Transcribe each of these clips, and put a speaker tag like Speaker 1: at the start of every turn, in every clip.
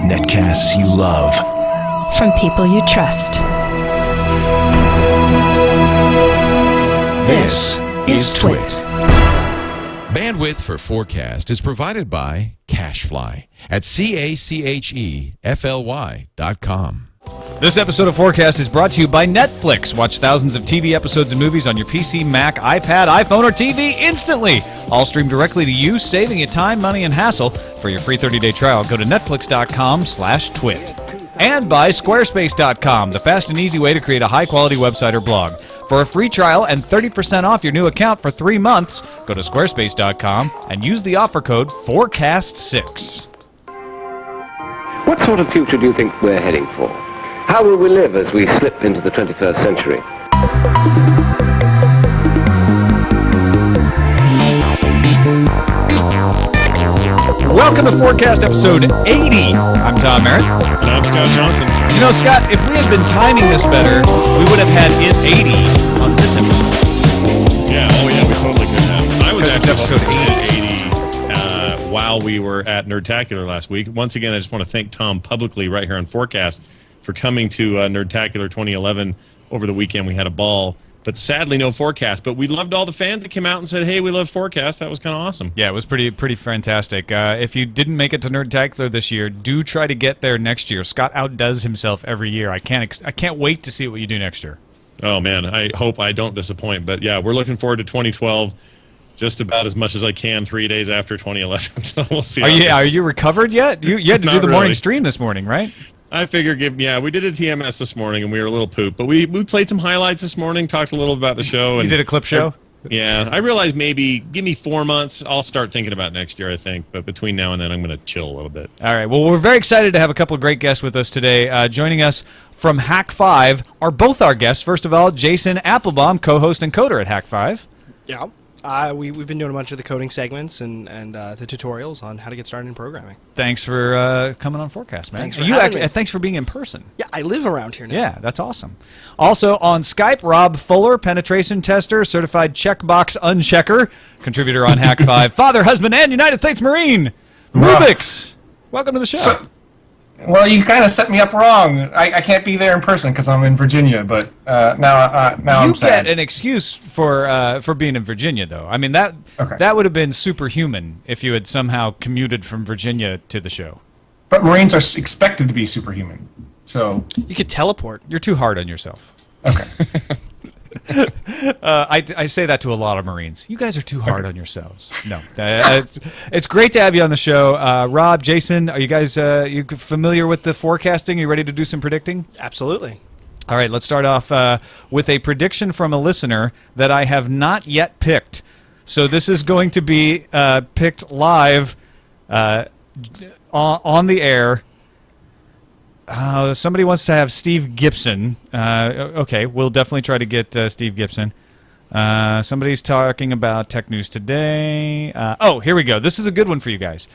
Speaker 1: Netcasts you love.
Speaker 2: From people you trust.
Speaker 1: This is Twit.
Speaker 3: Bandwidth for FourCast is provided by Cachefly at CACHEFLY.com.
Speaker 4: This episode of FourCast is brought to you by Netflix. Watch thousands of TV episodes and movies on your PC, Mac, iPad, iPhone, or TV instantly. All streamed directly to you, saving you time, money, and hassle. For your free 30-day trial, go to netflix.com/twit. And by Squarespace.com, the fast and easy way to create a high-quality website or blog. For a free trial and 30% off your new account for 3 months, go to squarespace.com and use the offer code FourCast6.
Speaker 5: What sort of future do you think we're heading for? How will we live as we slip into the 21st century?
Speaker 4: Welcome to FourCast episode 80. I'm Tom Merritt.
Speaker 6: And I'm Scott Johnson.
Speaker 4: You know, Scott, if we had been timing this better, we would have had it 80 on this episode.
Speaker 6: Yeah, we totally could have. I was actually
Speaker 4: episode
Speaker 6: 80 while we were at Nerdtacular last week. Once again, I just want to thank Tom publicly right here on FourCast for coming to Nerdtacular 2011 over the weekend. We had a ball, but sadly no FourCast. But we loved all the fans that came out and said, hey, we love FourCast. That was kind of awesome.
Speaker 4: Yeah, it was pretty fantastic. If you didn't make it to Nerdtacular this year, do try to get there next year. Scott outdoes himself every year. I can't wait to see what you do next year.
Speaker 6: Oh, man, I hope I don't disappoint. But, yeah, we're looking forward to 2012 just about as much as I can 3 days after 2011. So we'll see.
Speaker 4: Are you recovered yet? You had to do the morning
Speaker 6: really.
Speaker 4: Stream this morning, right?
Speaker 6: I figure, we did a TMS this morning, and we were a little pooped. But we played some highlights this morning, talked a little about the show. And
Speaker 4: you did a clip show?
Speaker 6: Yeah, I realized maybe give me 4 months. I'll start thinking about next year, I think. But between now and then, I'm going to chill a little bit.
Speaker 4: All right. Well, we're very excited to have a couple of great guests with us today. Joining us from Hack 5 are both our guests. First of all, Jason Appelbaum, co-host and coder at Hack 5.
Speaker 7: Yeah. We've been doing a bunch of the coding segments and the tutorials on how to get started in programming.
Speaker 4: Thanks for coming on FourCast, man.
Speaker 7: Thanks for having me.
Speaker 4: Thanks for being in person.
Speaker 7: Yeah, I live around here now.
Speaker 4: Yeah, that's awesome. Also on Skype, Rob Fuller, penetration tester, certified checkbox unchecker, contributor on Hack 5, father, husband, and United States Marine, Rubix. Welcome to the show.
Speaker 8: Well, you kind of set me up wrong. I can't be there in person because I'm in Virginia, but now I'm sad.
Speaker 4: You get an excuse for being in Virginia, though. I mean, that would have been superhuman if you had somehow commuted from Virginia to the show.
Speaker 8: But Marines are expected to be superhuman, so...
Speaker 7: You could teleport.
Speaker 4: You're too hard on yourself.
Speaker 8: Okay.
Speaker 4: I say that to a lot of Marines. You guys are too hard on yourselves. No. It's great to have you on the show. Rob, Jason, are you guys you familiar with the forecasting? Are you ready to do some predicting?
Speaker 7: Absolutely.
Speaker 4: All right, let's start off with a prediction from a listener that I have not yet picked. So this is going to be picked live on the air. Somebody wants to have Steve Gibson. Okay, we'll definitely try to get Steve Gibson. Somebody's talking about Tech News Today. Here we go. This is a good one for you guys.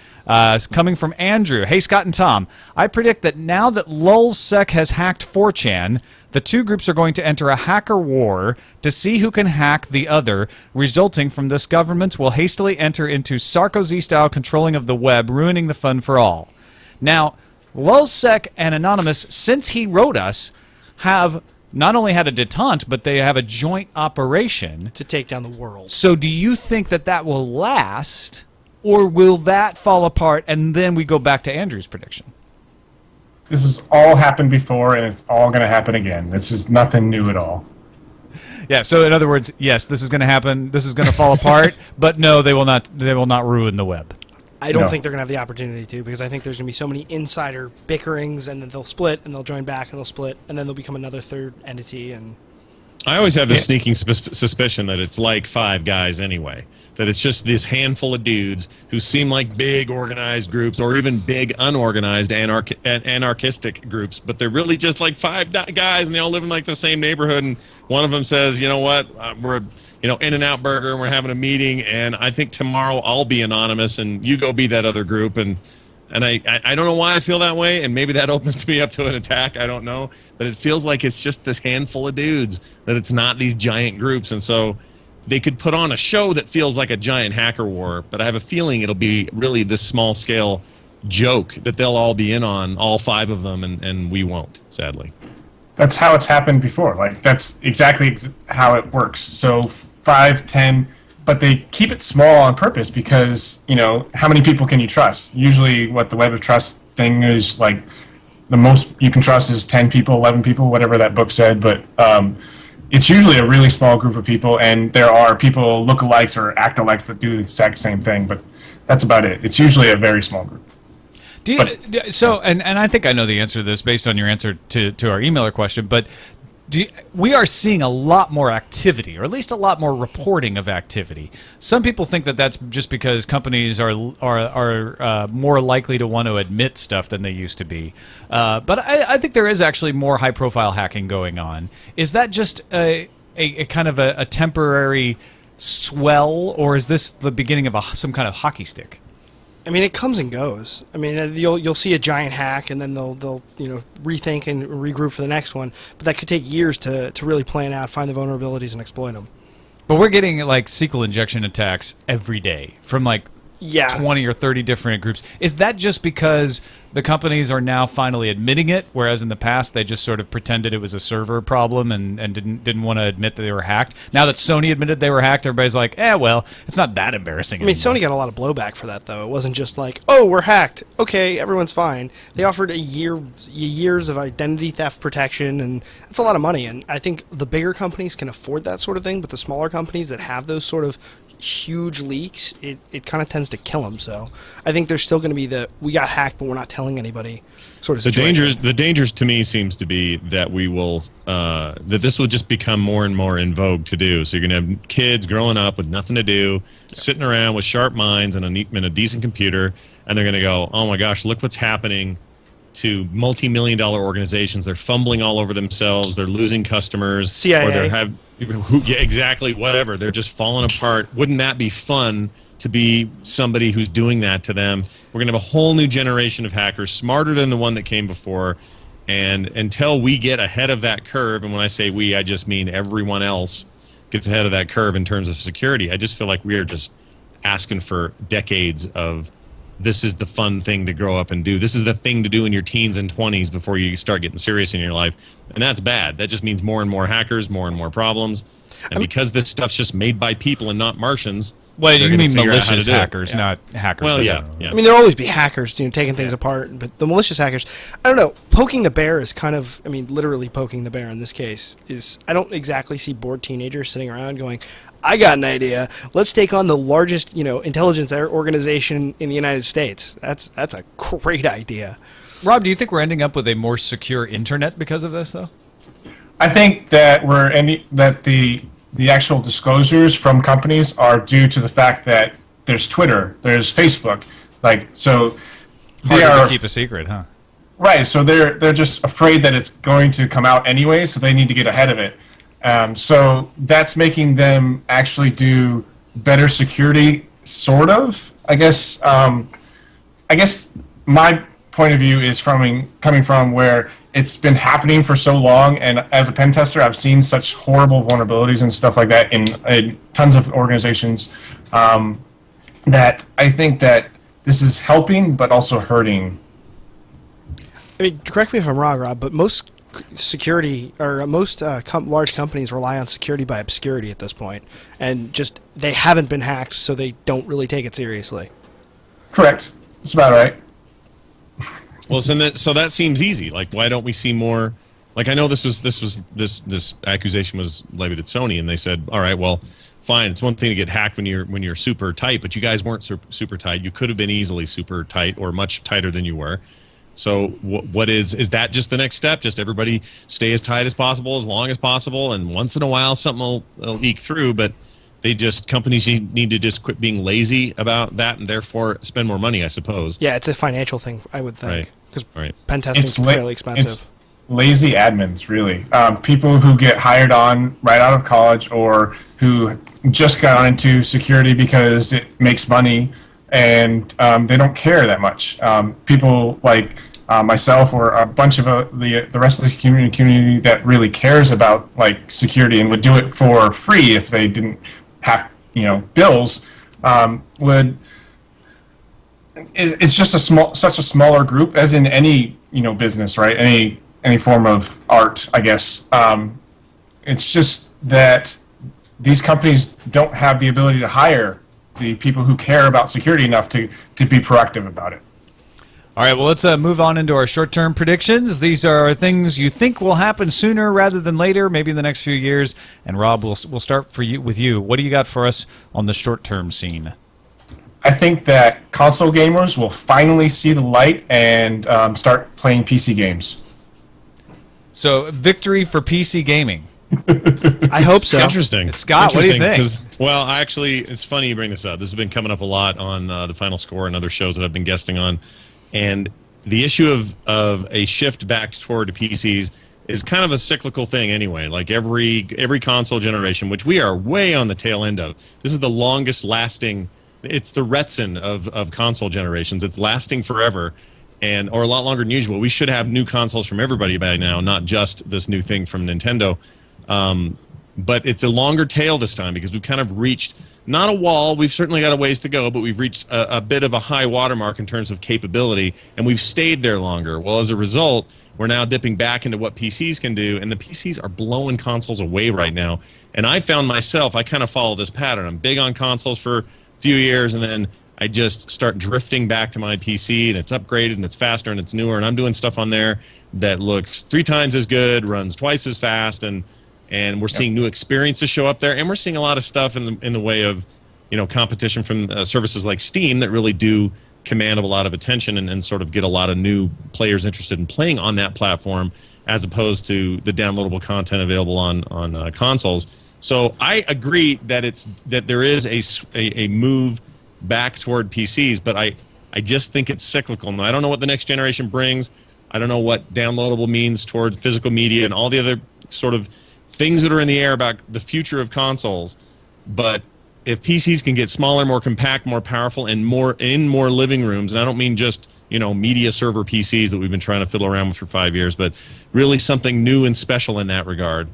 Speaker 4: Coming from Andrew. Hey, Scott and Tom. I predict that now that LulzSec has hacked 4chan, the two groups are going to enter a hacker war to see who can hack the other. Resulting from this, governments will hastily enter into Sarkozy-style controlling of the web, ruining the fun for all. Now, LulzSec and Anonymous, since he wrote us, have not only had a detente, but they have a joint operation
Speaker 7: to take down the world.
Speaker 4: So do you think that will last, or will that fall apart and then we go back to Andrew's prediction?
Speaker 8: This has all happened before, and it's all going to happen again. This is nothing new at all.
Speaker 4: Yeah, so in other words, yes, this is going to happen. This is going to fall apart, but no, they will not ruin the web.
Speaker 7: I don't think they're going to have the opportunity to, because I think there's going to be so many insider bickerings, and then they'll split, and they'll join back, and they'll split, and then they'll become another third entity. And
Speaker 6: I always have this sneaking suspicion that it's like Five Guys anyway, that it's just this handful of dudes who seem like big organized groups or even big unorganized anarchistic groups, but they're really just like five guys, and they all live in like the same neighborhood, and one of them says, you know what, we're In-N-Out Burger, and we're having a meeting, and I think tomorrow I'll be anonymous, and you go be that other group, and I don't know why I feel that way, and maybe that opens me up to an attack, I don't know, but it feels like it's just this handful of dudes, that it's not these giant groups, and so they could put on a show that feels like a giant hacker war, but I have a feeling it'll be really this small scale joke that they'll all be in on, all 5 of them, and we won't, sadly.
Speaker 8: That's how it's happened before. Like, that's exactly how it works. So 5, 10, but they keep it small on purpose because, how many people can you trust? Usually what the Web of Trust thing is, like, the most you can trust is 10 people, 11 people, whatever that book said, but it's usually a really small group of people, and there are people lookalikes or act-alikes that do the exact same thing, but that's about it. It's usually a very small group.
Speaker 4: And I think I know the answer to this based on your answer to our emailer question, but we are seeing a lot more activity, or at least a lot more reporting of activity. Some people think that that's just because companies are more likely to want to admit stuff than they used to be. But I think there is actually more high-profile hacking going on. Is that just a kind of a temporary swell, or is this the beginning of some kind of hockey stick?
Speaker 7: I mean, it comes and goes. I mean, you'll see a giant hack, and then they'll rethink and regroup for the next one. But that could take years to really plan out, find the vulnerabilities, and exploit them.
Speaker 4: But we're getting like SQL injection attacks every day from 20 or 30 different groups. Is that just because the companies are now finally admitting it, whereas in the past they just sort of pretended it was a server problem and didn't want to admit that they were hacked? Now that Sony admitted they were hacked, everybody's like, well, it's not that embarrassing
Speaker 7: I mean,
Speaker 4: anymore.
Speaker 7: Sony got a lot of blowback for that, though. It wasn't just like, oh, we're hacked. Okay, everyone's fine. They offered years of identity theft protection, and that's a lot of money. And I think the bigger companies can afford that sort of thing, but the smaller companies that have those sort of huge leaks, it kind of tends to kill them. So I think there's still going to be we got hacked, but we're not telling anybody sort of situation.
Speaker 6: The dangers to me seems to be that we will that this will just become more and more in vogue to do. So you're going to have kids growing up with nothing to do, sitting around with sharp minds and a decent computer, and they're going to go, oh my gosh, look what's happening to multi-million-dollar organizations. They're fumbling all over themselves. They're losing customers.
Speaker 7: CIA.
Speaker 6: Or exactly, whatever. They're just falling apart. Wouldn't that be fun to be somebody who's doing that to them? We're going to have a whole new generation of hackers, smarter than the one that came before. And until we get ahead of that curve, and when I say we, I just mean everyone else gets ahead of that curve in terms of security, I just feel like we are just asking for decades of this is the fun thing to grow up and do. This is the thing to do in your teens and 20s before you start getting serious in your life. And that's bad. That just means more and more hackers, more and more problems. And because this stuff's just made by people and not Martians...
Speaker 4: Well, you mean malicious hackers, not hackers.
Speaker 6: Well, yeah.
Speaker 7: I mean, there'll always be hackers, taking things apart, but the malicious hackers, I don't know, poking the bear is kind of, I mean, literally poking the bear in this case, I don't exactly see bored teenagers sitting around going, I got an idea, let's take on the largest, intelligence organization in the United States. That's a great idea.
Speaker 4: Rob, do you think we're ending up with a more secure internet because of this, though?
Speaker 8: I think that the actual disclosures from companies are due to the fact that there's Twitter, there's Facebook, so they
Speaker 4: Hard to keep a secret, huh?
Speaker 8: Right. So they're just afraid that it's going to come out anyway, so they need to get ahead of it. So that's making them actually do better security, sort of. I guess my point of view is coming from where it's been happening for so long, and as a pen tester, I've seen such horrible vulnerabilities and stuff like that in tons of organizations that I think that this is helping but also hurting.
Speaker 7: I mean, correct me if I'm wrong, Rob, but most security or most large companies rely on security by obscurity at this point, and just they haven't been hacked, so they don't really take it seriously.
Speaker 8: Correct. That's about right.
Speaker 6: Well, so that seems easy. Like, why don't we see more? Like, I know this accusation was levied at Sony, and they said, all right, well, fine. It's one thing to get hacked when you're super tight, but you guys weren't super tight. You could have been easily super tight or much tighter than you were. So what is that just the next step? Just everybody stay as tight as possible, as long as possible, and once in a while something will leak through, but companies need to just quit being lazy about that and therefore spend more money, I suppose.
Speaker 7: Yeah, it's a financial thing, I would think. Because
Speaker 6: right.
Speaker 7: Pen testing is fairly expensive.
Speaker 8: It's lazy admins, really. People who get hired on right out of college or who just got into security because it makes money and they don't care that much. People like myself or a bunch of the rest of the community that really cares about security and would do it for free if they didn't half bills, would it's just such a smaller group as in any business, right? Any form of art, I guess. It's just that these companies don't have the ability to hire the people who care about security enough to be proactive about it.
Speaker 4: All right, well, let's move on into our short-term predictions. These are things you think will happen sooner rather than later, maybe in the next few years. And Rob, we'll start with you. What do you got for us on the short-term scene?
Speaker 8: I think that console gamers will finally see the light and start playing PC games.
Speaker 4: So, victory for PC gaming.
Speaker 7: I hope so.
Speaker 6: Interesting.
Speaker 4: Scott, what do you think?
Speaker 6: Well, actually, it's funny you bring this up. This has been coming up a lot on the Final Score and other shows that I've been guesting on. And the issue of a shift back toward PCs is kind of a cyclical thing anyway. Like every console generation, which we are way on the tail end of. This is the longest lasting. It's the Retson of console generations. It's lasting forever, or a lot longer than usual. We should have new consoles from everybody by now, not just this new thing from Nintendo. But it's a longer tail this time because we've kind of reached, not a wall, we've certainly got a ways to go, but we've reached a bit of a high watermark in terms of capability, and we've stayed there longer. Well, as a result, we're now dipping back into what PCs can do, and the PCs are blowing consoles away right now. And I found myself, I kind of follow this pattern. I'm big on consoles for a few years, and then I just start drifting back to my PC, and it's upgraded, and it's faster, and it's newer, and I'm doing stuff on there that looks 3 times as good, runs twice as fast, and we're seeing new experiences show up there, and we're seeing a lot of stuff in the way of competition from services like Steam that really do command a lot of attention and sort of get a lot of new players interested in playing on that platform as opposed to the downloadable content available on consoles. So I agree that there is a move back toward PCs, but I just think it's cyclical. Now, I don't know what the next generation brings. I don't know what downloadable means toward physical media and all the other sort of things that are in the air about the future of consoles. But if PCs can get smaller, more compact, more powerful, and more living rooms, and I don't mean just media server PCs that we've been trying to fiddle around with for 5 years, but really something new and special in that regard.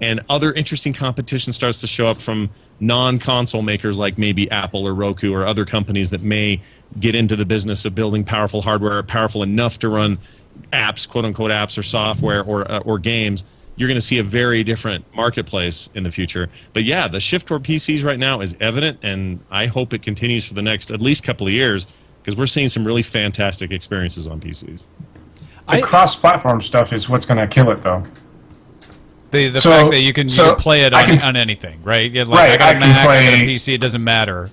Speaker 6: And other interesting competition starts to show up from non-console makers like maybe Apple or Roku or other companies that may get into the business of building powerful hardware, powerful enough to run apps, quote-unquote apps or software or games. You're going to see a very different marketplace in the future. But yeah, the shift toward PCs right now is evident, and I hope it continues for the next at least couple of years because we're seeing some really fantastic experiences on PCs.
Speaker 8: The cross-platform stuff is what's going to kill it, though.
Speaker 4: The fact that you can play it on anything, right? I got a Mac, I got a PC, it doesn't matter.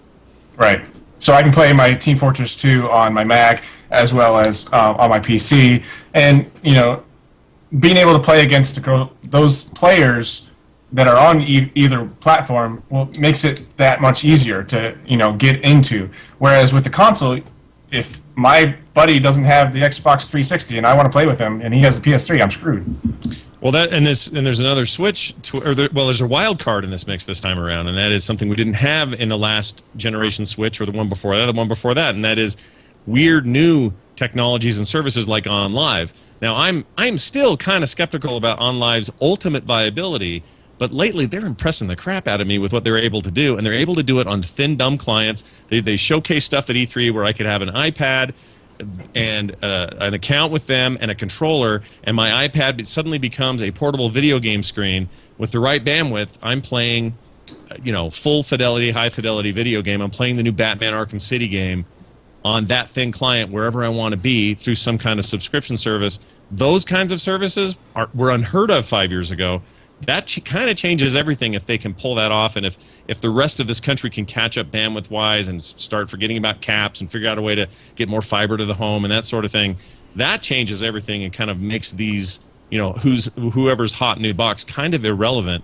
Speaker 4: Right.
Speaker 8: So I can play my Team Fortress 2 on my Mac as well as on my PC, and being able to play against those players that are on either platform makes it that much easier to get into. Whereas with the console, if my buddy doesn't have the Xbox 360 and I want to play with him and he has the PS3, I'm screwed.
Speaker 6: Well, there's another switch there's a wild card in this mix this time around, and that is something we didn't have in the last generation Switch or the one before that, and that is weird new technologies and services like OnLive. Now, I'm still kind of skeptical about OnLive's ultimate viability, but lately they're impressing the crap out of me with what they're able to do, and they're able to do it on thin, dumb clients. They showcase stuff at E3 where I could have an iPad and an account with them and a controller, and my iPad suddenly becomes a portable video game screen. With the right bandwidth, I'm playing full fidelity, high fidelity video game. I'm playing the new Batman Arkham City game on that thin client wherever I want to be through some kind of subscription service. Those kinds of services were unheard of 5 years ago. That kind of changes everything if they can pull that off, and if the rest of this country can catch up bandwidth-wise and start forgetting about caps and figure out a way to get more fiber to the home and that sort of thing, that changes everything and kind of makes these, whoever's hot new box kind of irrelevant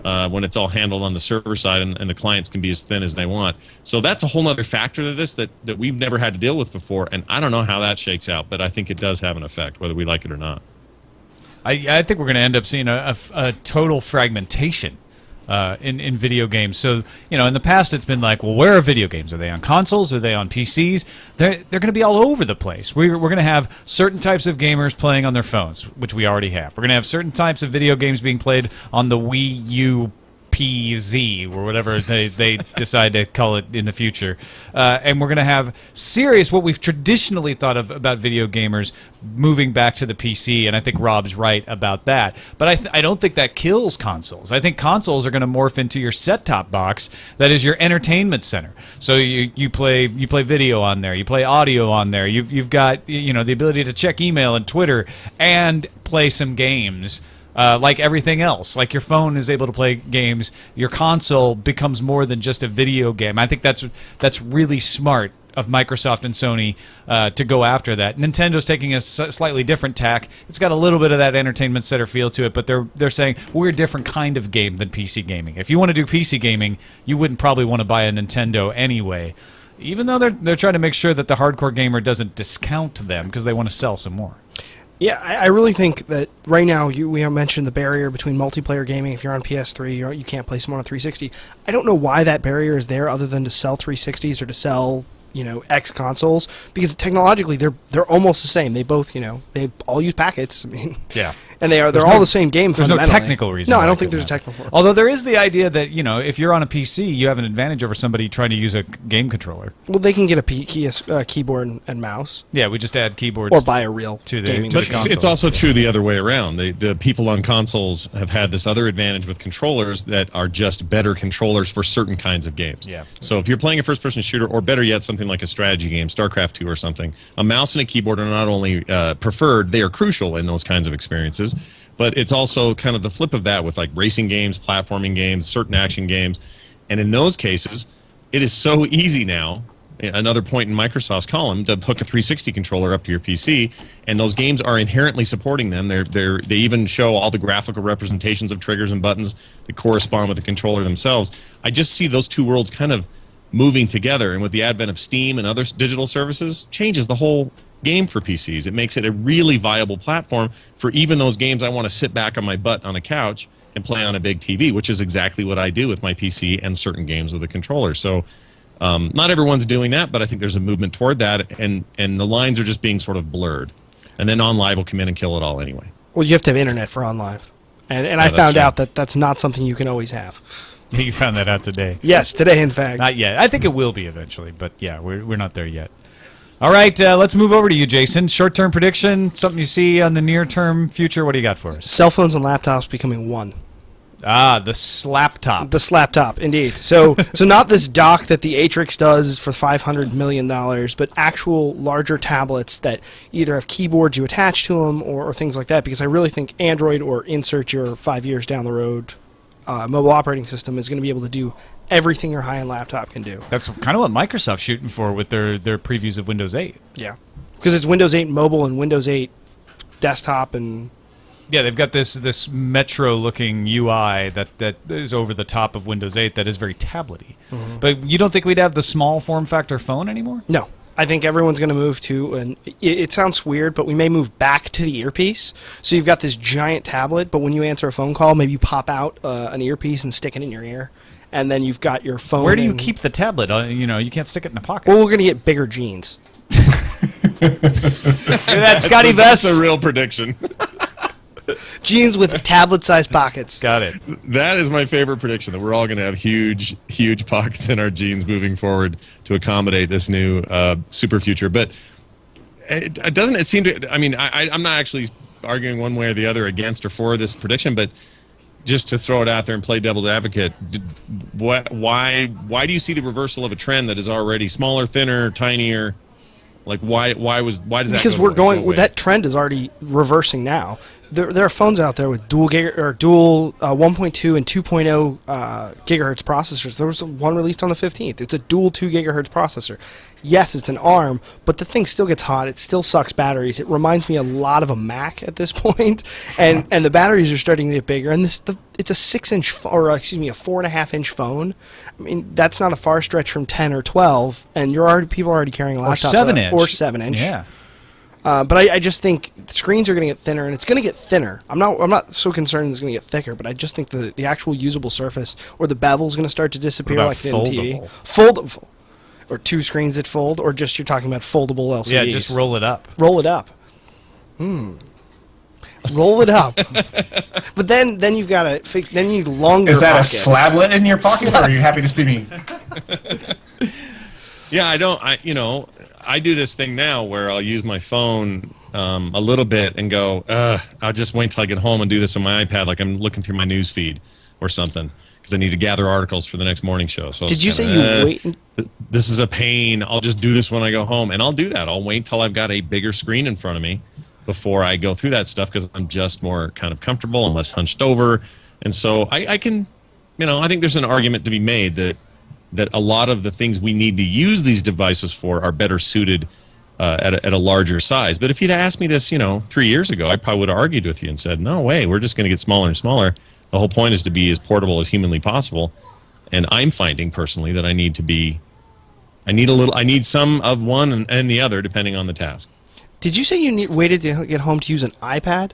Speaker 6: when it's all handled on the server side and the clients can be as thin as they want. So that's a whole other factor to this that we've never had to deal with before, and I don't know how that shakes out, but I think it does have an effect, whether we like it or not.
Speaker 4: I think we're going to end up seeing a total fragmentation in video games. So, in the past it's been like, well, where are video games? Are they on consoles? Are they on PCs? They're going to be all over the place. We're going to have certain types of gamers playing on their phones, which we already have. We're going to have certain types of video games being played on the Wii U PZ or whatever they decide to call it in the future. And we're going to have serious, what we've traditionally thought of about video gamers moving back to the PC, and I think Rob's right about that. But I don't think that kills consoles. I think consoles are going to morph into your set-top box that is your entertainment center. So you play video on there, you play audio on there, you've got the ability to check email and Twitter and play some games. Like everything else, like your phone is able to play games, your console becomes more than just a video game. I think that's really smart of Microsoft and Sony to go after that. Nintendo's taking a slightly different tack. It's got a little bit of that entertainment center feel to it, but they're saying we're a different kind of game than PC gaming. If you want to do PC gaming, you wouldn't probably want to buy a Nintendo anyway, even though they're trying to make sure that the hardcore gamer doesn't discount them because they want to sell some more.
Speaker 7: Yeah, I really think that right now we have mentioned the barrier between multiplayer gaming. If you're on PS3, you can't play someone on 360. I don't know why that barrier is there other than to sell 360s or to sell X consoles, because technologically they're almost the same. They both they all use packets. I mean,
Speaker 4: yeah.
Speaker 7: And they're all the same game.
Speaker 4: There's no technical reason.
Speaker 7: No, I don't think there's a technical.
Speaker 4: Although there is the idea that if you're on a PC, you have an advantage over somebody trying to use a game controller.
Speaker 7: Well, they can get a keyboard and mouse.
Speaker 4: Yeah, we just add keyboards
Speaker 7: or buy a real
Speaker 4: to the
Speaker 7: gaming.
Speaker 6: But it's also true the other way around. The people on consoles have had this other advantage with controllers that are just better controllers for certain kinds of games.
Speaker 4: Yeah.
Speaker 6: So if you're playing a first-person shooter, or better yet, something like a strategy game, StarCraft 2 or something, a mouse and a keyboard are not only preferred, they are crucial in those kinds of experiences. But it's also kind of the flip of that with like racing games, platforming games, certain action games. And in those cases, it is so easy now, another point in Microsoft's column, to hook a 360 controller up to your PC, and those games are inherently supporting them. They even show all the graphical representations of triggers and buttons that correspond with the controller themselves. I just see those two worlds kind of moving together, and with the advent of Steam and other digital services, changes the whole game for PCs. It makes it a really viable platform for even those games I want to sit back on my butt on a couch and play on a big TV, which is exactly what I do with my PC and certain games with a controller. So not everyone's doing that, but I think there's a movement toward that, and the lines are just being sort of blurred. And then OnLive will come in and kill it all anyway.
Speaker 7: Well, you have to have internet for OnLive. And I found out that that's not something you can always have.
Speaker 4: You found that out today.
Speaker 7: Yes, today, in fact.
Speaker 4: Not yet. I think it will be eventually, but yeah, we're not there yet. All right, let's move over to you, Jason. Short-term prediction, something you see on the near-term future. What do you got for us?
Speaker 7: Cell phones and laptops becoming one.
Speaker 4: Ah, the slaptop.
Speaker 7: The slaptop, indeed. So not this dock that the Atrix does for $500 million, but actual larger tablets that either have keyboards you attach to them or things like that, because I really think Android, or insert your 5 years down the road mobile operating system, is going to be able to do everything your high-end laptop can do.
Speaker 4: That's kind of what Microsoft's shooting for with their previews of Windows 8.
Speaker 7: Yeah, because it's Windows 8 mobile and Windows 8 desktop, and
Speaker 4: yeah, they've got this Metro-looking UI that is over the top of Windows 8 that is very tablety. Mm-hmm. But you don't think we'd have the small form factor phone anymore?
Speaker 7: No. I think everyone's going to move to, and it sounds weird, but we may move back to the earpiece. So you've got this giant tablet, but when you answer a phone call, maybe you pop out an earpiece and stick it in your ear, and then you've got your phone.
Speaker 4: Where do you keep the tablet? You can't stick it in a pocket.
Speaker 7: Well, we're going to get bigger jeans.
Speaker 4: That's Scotty Vest.
Speaker 6: That's a real prediction.
Speaker 7: Jeans with tablet-sized pockets.
Speaker 4: Got it.
Speaker 6: That is my favorite prediction, that we're all going to have huge, huge pockets in our jeans moving forward to accommodate this new super future. But it seem to, I mean, I'm not actually arguing one way or the other against or for this prediction, but just to throw it out there and play devil's advocate, why do you see the reversal of a trend that is already smaller, thinner, tinier? Like why does that?
Speaker 7: Because we're going. Well, that trend is already reversing now. There are phones out there with dual 1.2 and 2.0 gigahertz processors. There was one released on the 15th. It's a dual 2 gigahertz processor. Yes, it's an ARM, but the thing still gets hot. It still sucks batteries. It reminds me a lot of a Mac at this point, and the batteries are starting to get bigger. And it's a 6-inch, or excuse me, a 4.5-inch phone. I mean, that's not a far stretch from 10 or 12, and people are already carrying laptops
Speaker 4: or 7-inch.
Speaker 7: Or 7-inch.
Speaker 4: Yeah.
Speaker 7: But I just think the screens are going to get thinner, and it's going to get thinner. I'm not so concerned it's going to get thicker, but I just think the actual usable surface or the bevel is going to start to disappear like it did in TV. Foldable. Or two screens that fold, or just you're talking about foldable LCDs.
Speaker 4: Yeah, just roll it up.
Speaker 7: Roll it up. Roll it up. But then you've got to then you need longer.
Speaker 8: Is that
Speaker 7: pockets.
Speaker 8: a slablet in your pocket, or are you happy to see me?
Speaker 6: Yeah, I do this thing now where I'll use my phone a little bit and go, I'll just wait till I get home and do this on my iPad, like I'm looking through my news feed or something, because I need to gather articles for the next morning show. So
Speaker 7: did you say you wait?
Speaker 6: This is a pain. I'll just do this when I go home, and I'll do that. I'll wait till I've got a bigger screen in front of me before I go through that stuff, because I'm just more kind of comfortable and less hunched over. And so I can, I think there's an argument to be made that a lot of the things we need to use these devices for are better suited at a larger size. But if you'd asked me this, 3 years ago, I probably would have argued with you and said, no way, we're just going to get smaller and smaller. The whole point is to be as portable as humanly possible. And I'm finding personally that I need some of one and the other depending on the task.
Speaker 7: Did you say you waited to get home to use an iPad?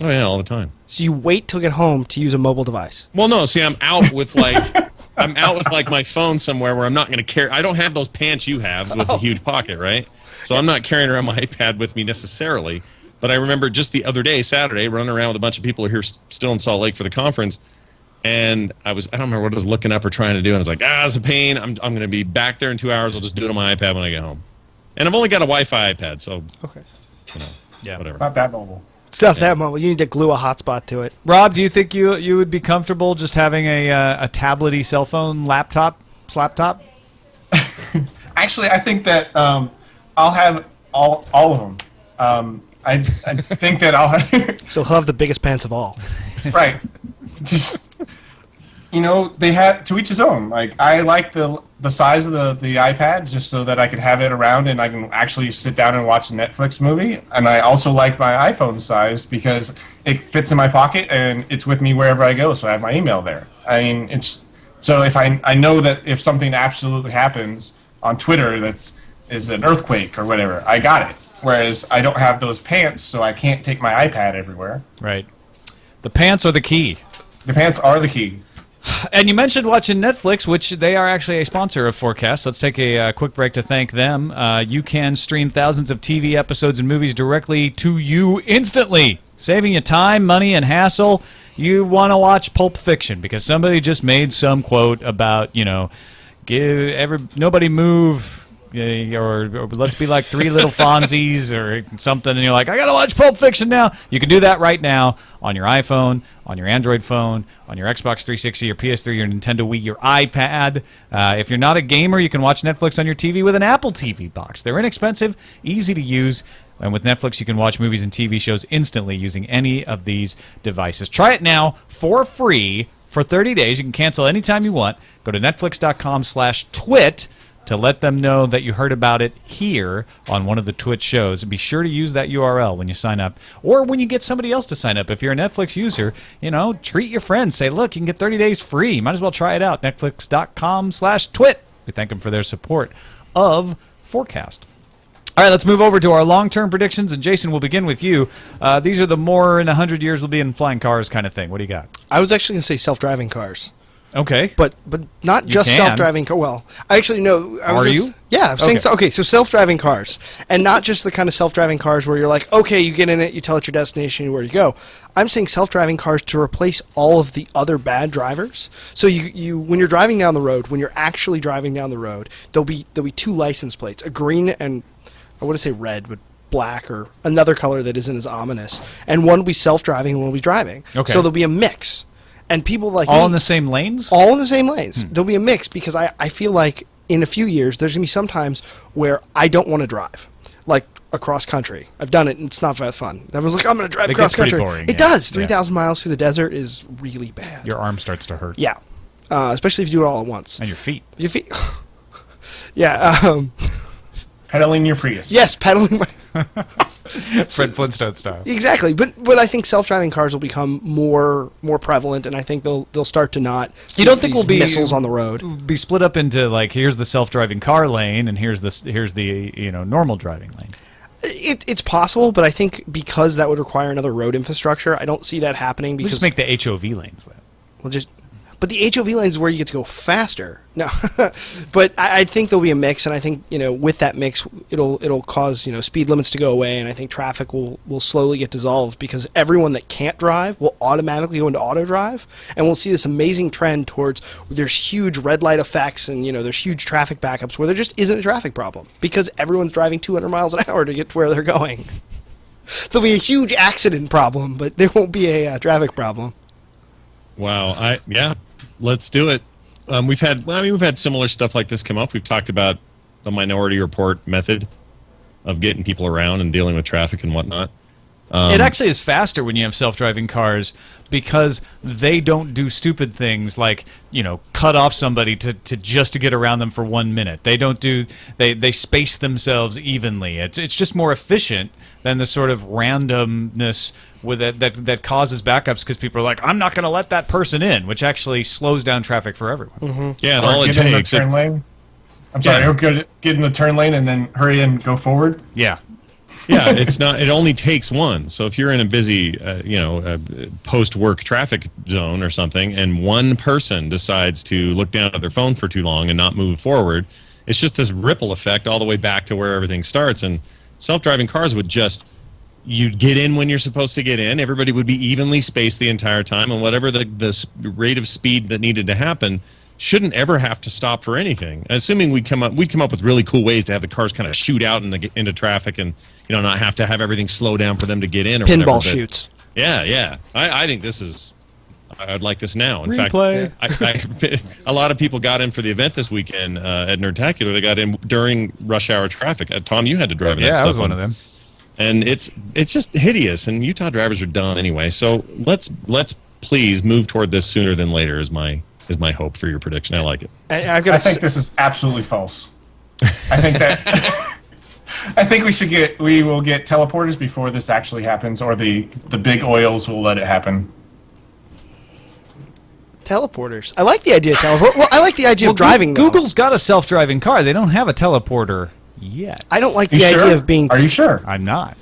Speaker 6: Oh yeah, all the time.
Speaker 7: So you wait till get home to use a mobile device?
Speaker 6: Well, no. See, I'm out with my phone somewhere where I'm not going to carry. I don't have those pants you have with a huge pocket, right? So I'm not carrying around my iPad with me necessarily. But I remember just the other day, Saturday, running around with a bunch of people here still in Salt Lake for the conference, and I don't remember what I was looking up or trying to do. And I was like, it's a pain. I'm going to be back there in 2 hours. I'll just do it on my iPad when I get home. And I've only got a Wi-Fi iPad, so
Speaker 7: okay,
Speaker 6: whatever.
Speaker 8: It's not that mobile.
Speaker 7: It's not that mobile. You need to glue a hotspot to it.
Speaker 4: Rob, do you think you would be comfortable just having a tablet-y cell phone laptop?
Speaker 8: Actually, I think that I'll have all of them. I think that I'll have...
Speaker 7: So he'll have the biggest pants of all.
Speaker 8: Right. Just, they have to each his own. Like, I like the size of the iPad just so that I can have it around and I can actually sit down and watch a Netflix movie. And I also like my iPhone size because it fits in my pocket and it's with me wherever I go, so I have my email there. I mean, so if I know that if something absolutely happens on Twitter is an earthquake or whatever, I got it. Whereas I don't have those pants, so I can't take my iPad everywhere.
Speaker 4: Right. The pants are the key.
Speaker 8: The pants are the key.
Speaker 4: And you mentioned watching Netflix, which they are actually a sponsor of FourCast. Let's take a quick break to thank them. You can stream thousands of TV episodes and movies directly to you instantly, saving you time, money, and hassle. You want to watch Pulp Fiction because somebody just made some quote about, nobody move... or let's be like three little Fonzies or something, and you're like, I gotta watch Pulp Fiction now. You can do that right now on your iPhone, on your Android phone, on your Xbox 360, your PS3, your Nintendo Wii, your iPad. If you're not a gamer, you can watch Netflix on your TV with an Apple TV box. They're inexpensive, easy to use, and with Netflix, you can watch movies and TV shows instantly using any of these devices. Try it now for free for 30 days. You can cancel anytime you want. Go to netflix.com/twit to let them know that you heard about it here on one of the Twitch shows. And be sure to use that URL when you sign up or when you get somebody else to sign up. If you're a Netflix user, treat your friends. Say, look, you can get 30 days free. Might as well try it out. Netflix.com/twit. We thank them for their support of FourCast. All right, let's move over to our long-term predictions. And Jason, we'll begin with you. These are the more in 100 years we'll be in flying cars kind of thing. What do you got?
Speaker 7: I was actually going to say self-driving cars.
Speaker 4: Okay.
Speaker 7: But not just self-driving cars. Well, actually, no.
Speaker 4: Are you?
Speaker 7: Yeah, I'm saying so. Okay, so self-driving cars. And not just the kind of self-driving cars where you're like, okay, you get in it, you tell it your destination, where you go. I'm saying self-driving cars to replace all of the other bad drivers. So you when you're driving down the road, when you're actually driving down the road, there'll be two license plates, a green and, I want to say red, but black or another color that isn't as ominous. And one will be self-driving and one will be driving.
Speaker 4: Okay.
Speaker 7: So there'll be a mix. And people like
Speaker 4: all
Speaker 7: me,
Speaker 4: in the same lanes?
Speaker 7: All in the same lanes. There'll be a mix because I feel like in a few years there's going to be some times where I don't want to drive, like across country. I've done it and it's not that fun. Everyone's like, I'm going to drive across country.
Speaker 4: Boring,
Speaker 7: it does. 3,000 miles through the desert is really bad.
Speaker 4: Your arm starts to hurt.
Speaker 7: Yeah. Especially if you do it all at once.
Speaker 4: And your feet.
Speaker 7: Your feet. Yeah.
Speaker 8: Pedaling your Prius.
Speaker 7: Yes, pedaling my...
Speaker 4: Fred Flintstone style.
Speaker 7: Exactly, but I think self-driving cars will become more prevalent, and I think they'll start to not.
Speaker 4: You don't think we'll be
Speaker 7: missiles on the road?
Speaker 4: Be split up into like here's the self-driving car lane, and here's the normal driving lane.
Speaker 7: It's possible, but I think because that would require another road infrastructure, I don't see that happening. Because
Speaker 4: we'll just make the HOV lanes then.
Speaker 7: We'll just. But the HOV lanes is where you get to go faster. No, but I think there'll be a mix, and I think with that mix, it'll cause speed limits to go away, and I think traffic will slowly get dissolved because everyone that can't drive will automatically go into auto drive, and we'll see this amazing trend towards there's huge red light effects and there's huge traffic backups where there just isn't a traffic problem because everyone's driving 200 miles an hour to get to where they're going. There'll be a huge accident problem, but there won't be a traffic problem.
Speaker 6: Wow. Let's do it. We've had similar stuff like this come up. We've talked about the Minority Report method of getting people around and dealing with traffic and whatnot.
Speaker 4: It actually is faster when you have self-driving cars because they don't do stupid things like cut off somebody to get around them for 1 minute. They don't do they space themselves evenly. It's just more efficient than the sort of randomness with that causes backups because people are like, I'm not going to let that person in, which actually slows down traffic for everyone.
Speaker 7: Mm-hmm.
Speaker 6: Yeah, and all it takes.
Speaker 8: Turn lane. I'm sorry, get in the turn lane and then hurry and go forward.
Speaker 4: Yeah.
Speaker 6: Yeah, it's not. It only takes one. So if you're in a busy, post-work traffic zone or something, and one person decides to look down at their phone for too long and not move forward, it's just this ripple effect all the way back to where everything starts. And self-driving cars would you'd get in when you're supposed to get in. Everybody would be evenly spaced the entire time, and whatever the rate of speed that needed to happen shouldn't ever have to stop for anything. Assuming we'd come up with really cool ways to have the cars kind of shoot out into traffic and not have to have everything slow down for them to get in or
Speaker 7: pinball
Speaker 6: whatever.
Speaker 7: shoots.
Speaker 6: Yeah. I think this is. I'd like this now. In
Speaker 4: Replay.
Speaker 6: fact, a lot of people got in for the event this weekend at Nerdtacular. They got in during rush hour traffic. Tom, you had to drive that stuff.
Speaker 4: Yeah, I was one of them.
Speaker 6: And it's just hideous. And Utah drivers are dumb anyway. So let's please move toward this sooner than later. Is my hope for your prediction. I like it.
Speaker 8: I think this is absolutely false. I think that I think we will get teleporters before this actually happens, or the big oils will let it happen.
Speaker 7: Teleporters. I like the idea of teleport. Well, I like the idea of driving.
Speaker 4: Google's got a self-driving car. They don't have a teleporter yet.
Speaker 7: I don't like the idea of being.
Speaker 8: Are you sure?
Speaker 4: I'm not.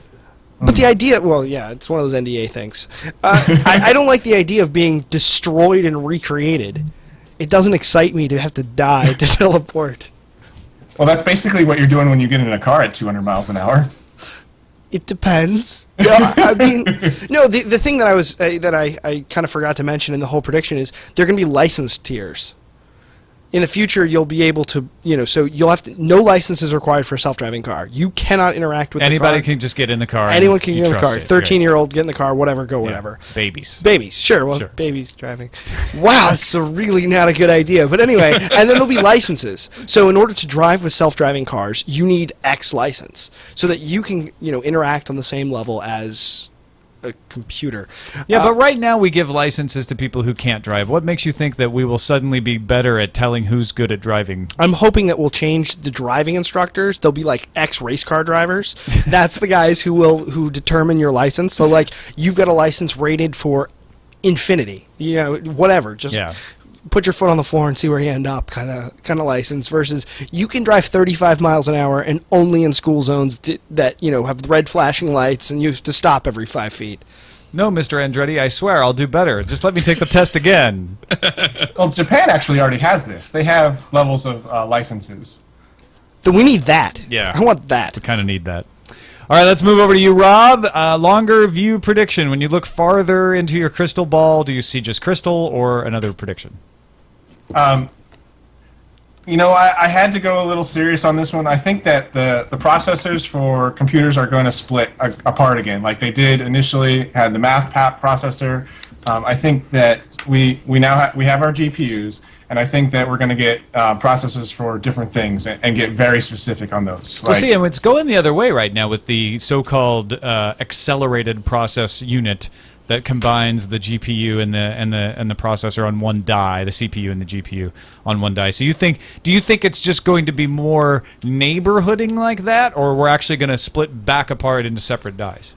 Speaker 7: But the idea, it's one of those NDA things. I don't like the idea of being destroyed and recreated. It doesn't excite me to have to die to teleport.
Speaker 8: Well, that's basically what you're doing when you get in a car at 200 miles an hour.
Speaker 7: It depends. The thing that I kind of forgot to mention in the whole prediction is there are going to be license tiers. In the future, you'll be able to, so you'll have to, no license is required for a self-driving car. You cannot interact with
Speaker 4: anybody.
Speaker 7: The car.
Speaker 4: Can just get in the car.
Speaker 7: Anyone can get in the car. 13-year-old,
Speaker 4: right.
Speaker 7: get in the car, whatever, go, whatever.
Speaker 4: Babies.
Speaker 7: Sure. Well, babies driving. Wow, that's really not a good idea. But anyway, and then there'll be licenses. So in order to drive with self-driving cars, you need X license so that you can, interact on the same level as a computer.
Speaker 4: Yeah, but right now we give licenses to people who can't drive. What makes you think that we will suddenly be better at telling who's good at driving?
Speaker 7: I'm hoping that we'll change the driving instructors. They'll be like ex-race car drivers. That's the guys who determine your license. So like you've got a license rated for infinity. Whatever. Just put your foot on the floor and see where you end up kind of license versus you can drive 35 miles an hour and only in school zones that have red flashing lights and you have to stop every 5 feet.
Speaker 4: No, Mr. Andretti, I swear I'll do better. Just let me take the test again.
Speaker 8: Well, Japan actually already has this. They have levels of licenses.
Speaker 7: Then we need that.
Speaker 4: Yeah.
Speaker 7: I want that.
Speaker 4: We kind of need that. All right, let's move over to you, Rob. Longer view prediction. When you look farther into your crystal ball, do you see just crystal or another prediction?
Speaker 8: I had to go a little serious on this one. I think that the processors for computers are going to split apart again, like they did initially. Had the MathPap processor. I think that we have our GPUs, and I think that we're going to get processors for different things and get very specific on those.
Speaker 4: Well, see, and it's going the other way right now with the so-called accelerated process unit that combines the GPU and the processor on one die, the CPU and the GPU on one die. So do you think it's just going to be more neighborhooding like that, or we're actually going to split back apart into separate dies?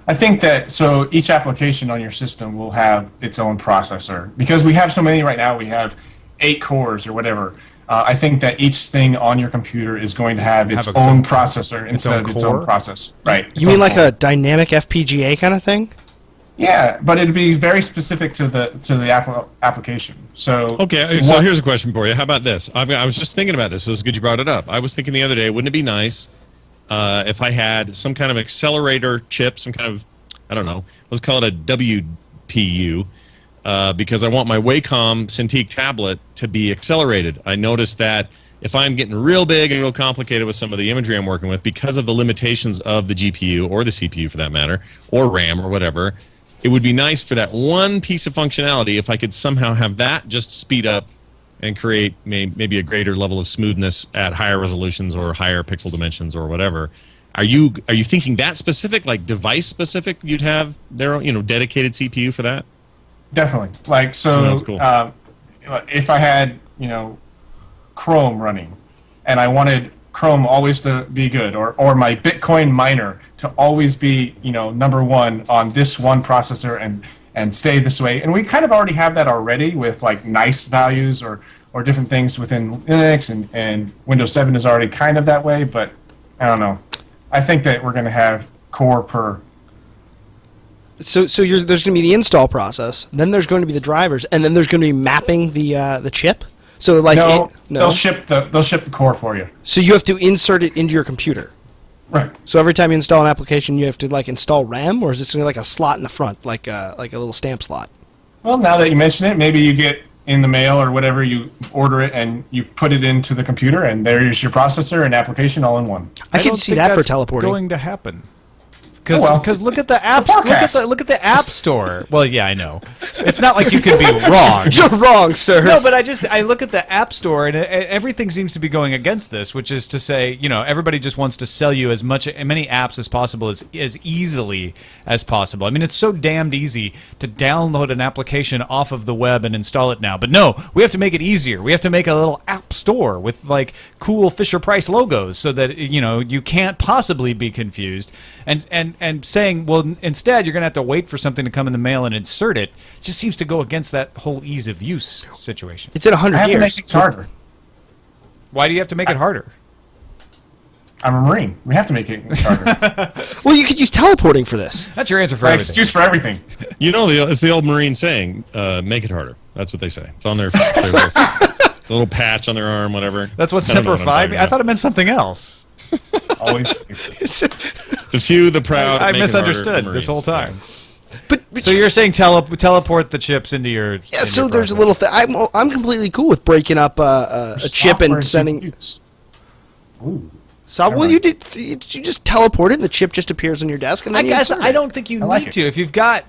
Speaker 8: I think that each application on your system will have its own processor. Because we have so many right now, we have 8 cores or whatever. I think that each thing on your computer is going to have its own processor instead of its own process. Right.
Speaker 7: You mean like a dynamic FPGA kind of thing?
Speaker 8: Yeah, but it'd be very specific to the application. So
Speaker 6: okay, so here's a question for you. How about this? I was just thinking about this. This is good you brought it up. I was thinking the other day, wouldn't it be nice if I had some kind of accelerator chip, some kind of, I don't know, let's call it a WPU, because I want my Wacom Cintiq tablet to be accelerated. I noticed that if I'm getting real big and real complicated with some of the imagery I'm working with, because of the limitations of the GPU or the CPU for that matter, or RAM or whatever, it would be nice for that one piece of functionality if I could somehow have that just speed up and create maybe a greater level of smoothness at higher resolutions or higher pixel dimensions or whatever. Are you thinking that specific, like device specific? You'd have their own, dedicated CPU for that?
Speaker 8: Definitely. Like so,
Speaker 6: that's cool.
Speaker 8: If I had Chrome running, and I wanted Chrome always to be good, or my Bitcoin miner to always be number one on this one processor and stay this way. And we kind of already have that already with like nice values or different things within Linux, and Windows 7 is already kind of that way. But I don't know. I think that we're going to have core per.
Speaker 7: So there's going to be the install process, then there's going to be the drivers, and then there's going to be mapping the chip. So like
Speaker 8: no, they'll ship the core for you.
Speaker 7: So you have to insert it into your computer.
Speaker 8: Right.
Speaker 7: So every time you install an application, you have to like install RAM, or is this going to be like a slot in the front, like a little stamp slot?
Speaker 8: Well, now that you mention it, maybe you get in the mail or whatever, you order it and you put it into the computer, and there's your processor and application all in one.
Speaker 7: I can see that for teleporting.
Speaker 4: Going to happen. Because look at the apps. Look at the App Store. Well, yeah, I know. It's not like you could be wrong.
Speaker 7: You're wrong, sir.
Speaker 4: No, but I look at the App Store, and everything seems to be going against this, which is to say, everybody just wants to sell you as many apps as possible, as easily as possible. I mean, it's so damned easy to download an application off of the web and install it now. But no, we have to make it easier. We have to make a little App Store with like cool Fisher-Price logos, so that you can't possibly be confused. And saying, well, instead you're going to have to wait for something to come in the mail and insert it, just seems to go against that whole ease of use situation.
Speaker 7: It's in 100 years.
Speaker 8: I have to make it harder.
Speaker 4: Why do you have to make it harder?
Speaker 8: I'm a Marine. We have to make it harder.
Speaker 7: Well, you could use teleporting for this.
Speaker 4: That's your answer for
Speaker 8: my
Speaker 4: everything.
Speaker 8: excuse for everything.
Speaker 6: It's the old Marine saying, make it harder. That's what they say. It's on their little patch on their arm, whatever.
Speaker 4: That's what Semper Fi means? I thought it meant something else.
Speaker 8: Always.
Speaker 6: The few, the proud.
Speaker 4: I
Speaker 6: make it
Speaker 4: misunderstood
Speaker 6: harder,
Speaker 4: this whole time.
Speaker 7: But
Speaker 4: so you're saying teleport the chips into your
Speaker 7: so
Speaker 4: your
Speaker 7: there's a
Speaker 4: processor.
Speaker 7: little thing. I'm completely cool with breaking up a chip and sending.
Speaker 8: Ooh.
Speaker 7: So well, you just teleport it, and the chip just appears on your desk, and then
Speaker 4: I
Speaker 7: you
Speaker 4: guess
Speaker 7: insert
Speaker 4: I
Speaker 7: it.
Speaker 4: don't think you
Speaker 8: like
Speaker 4: need
Speaker 8: it.
Speaker 4: to. If you've got,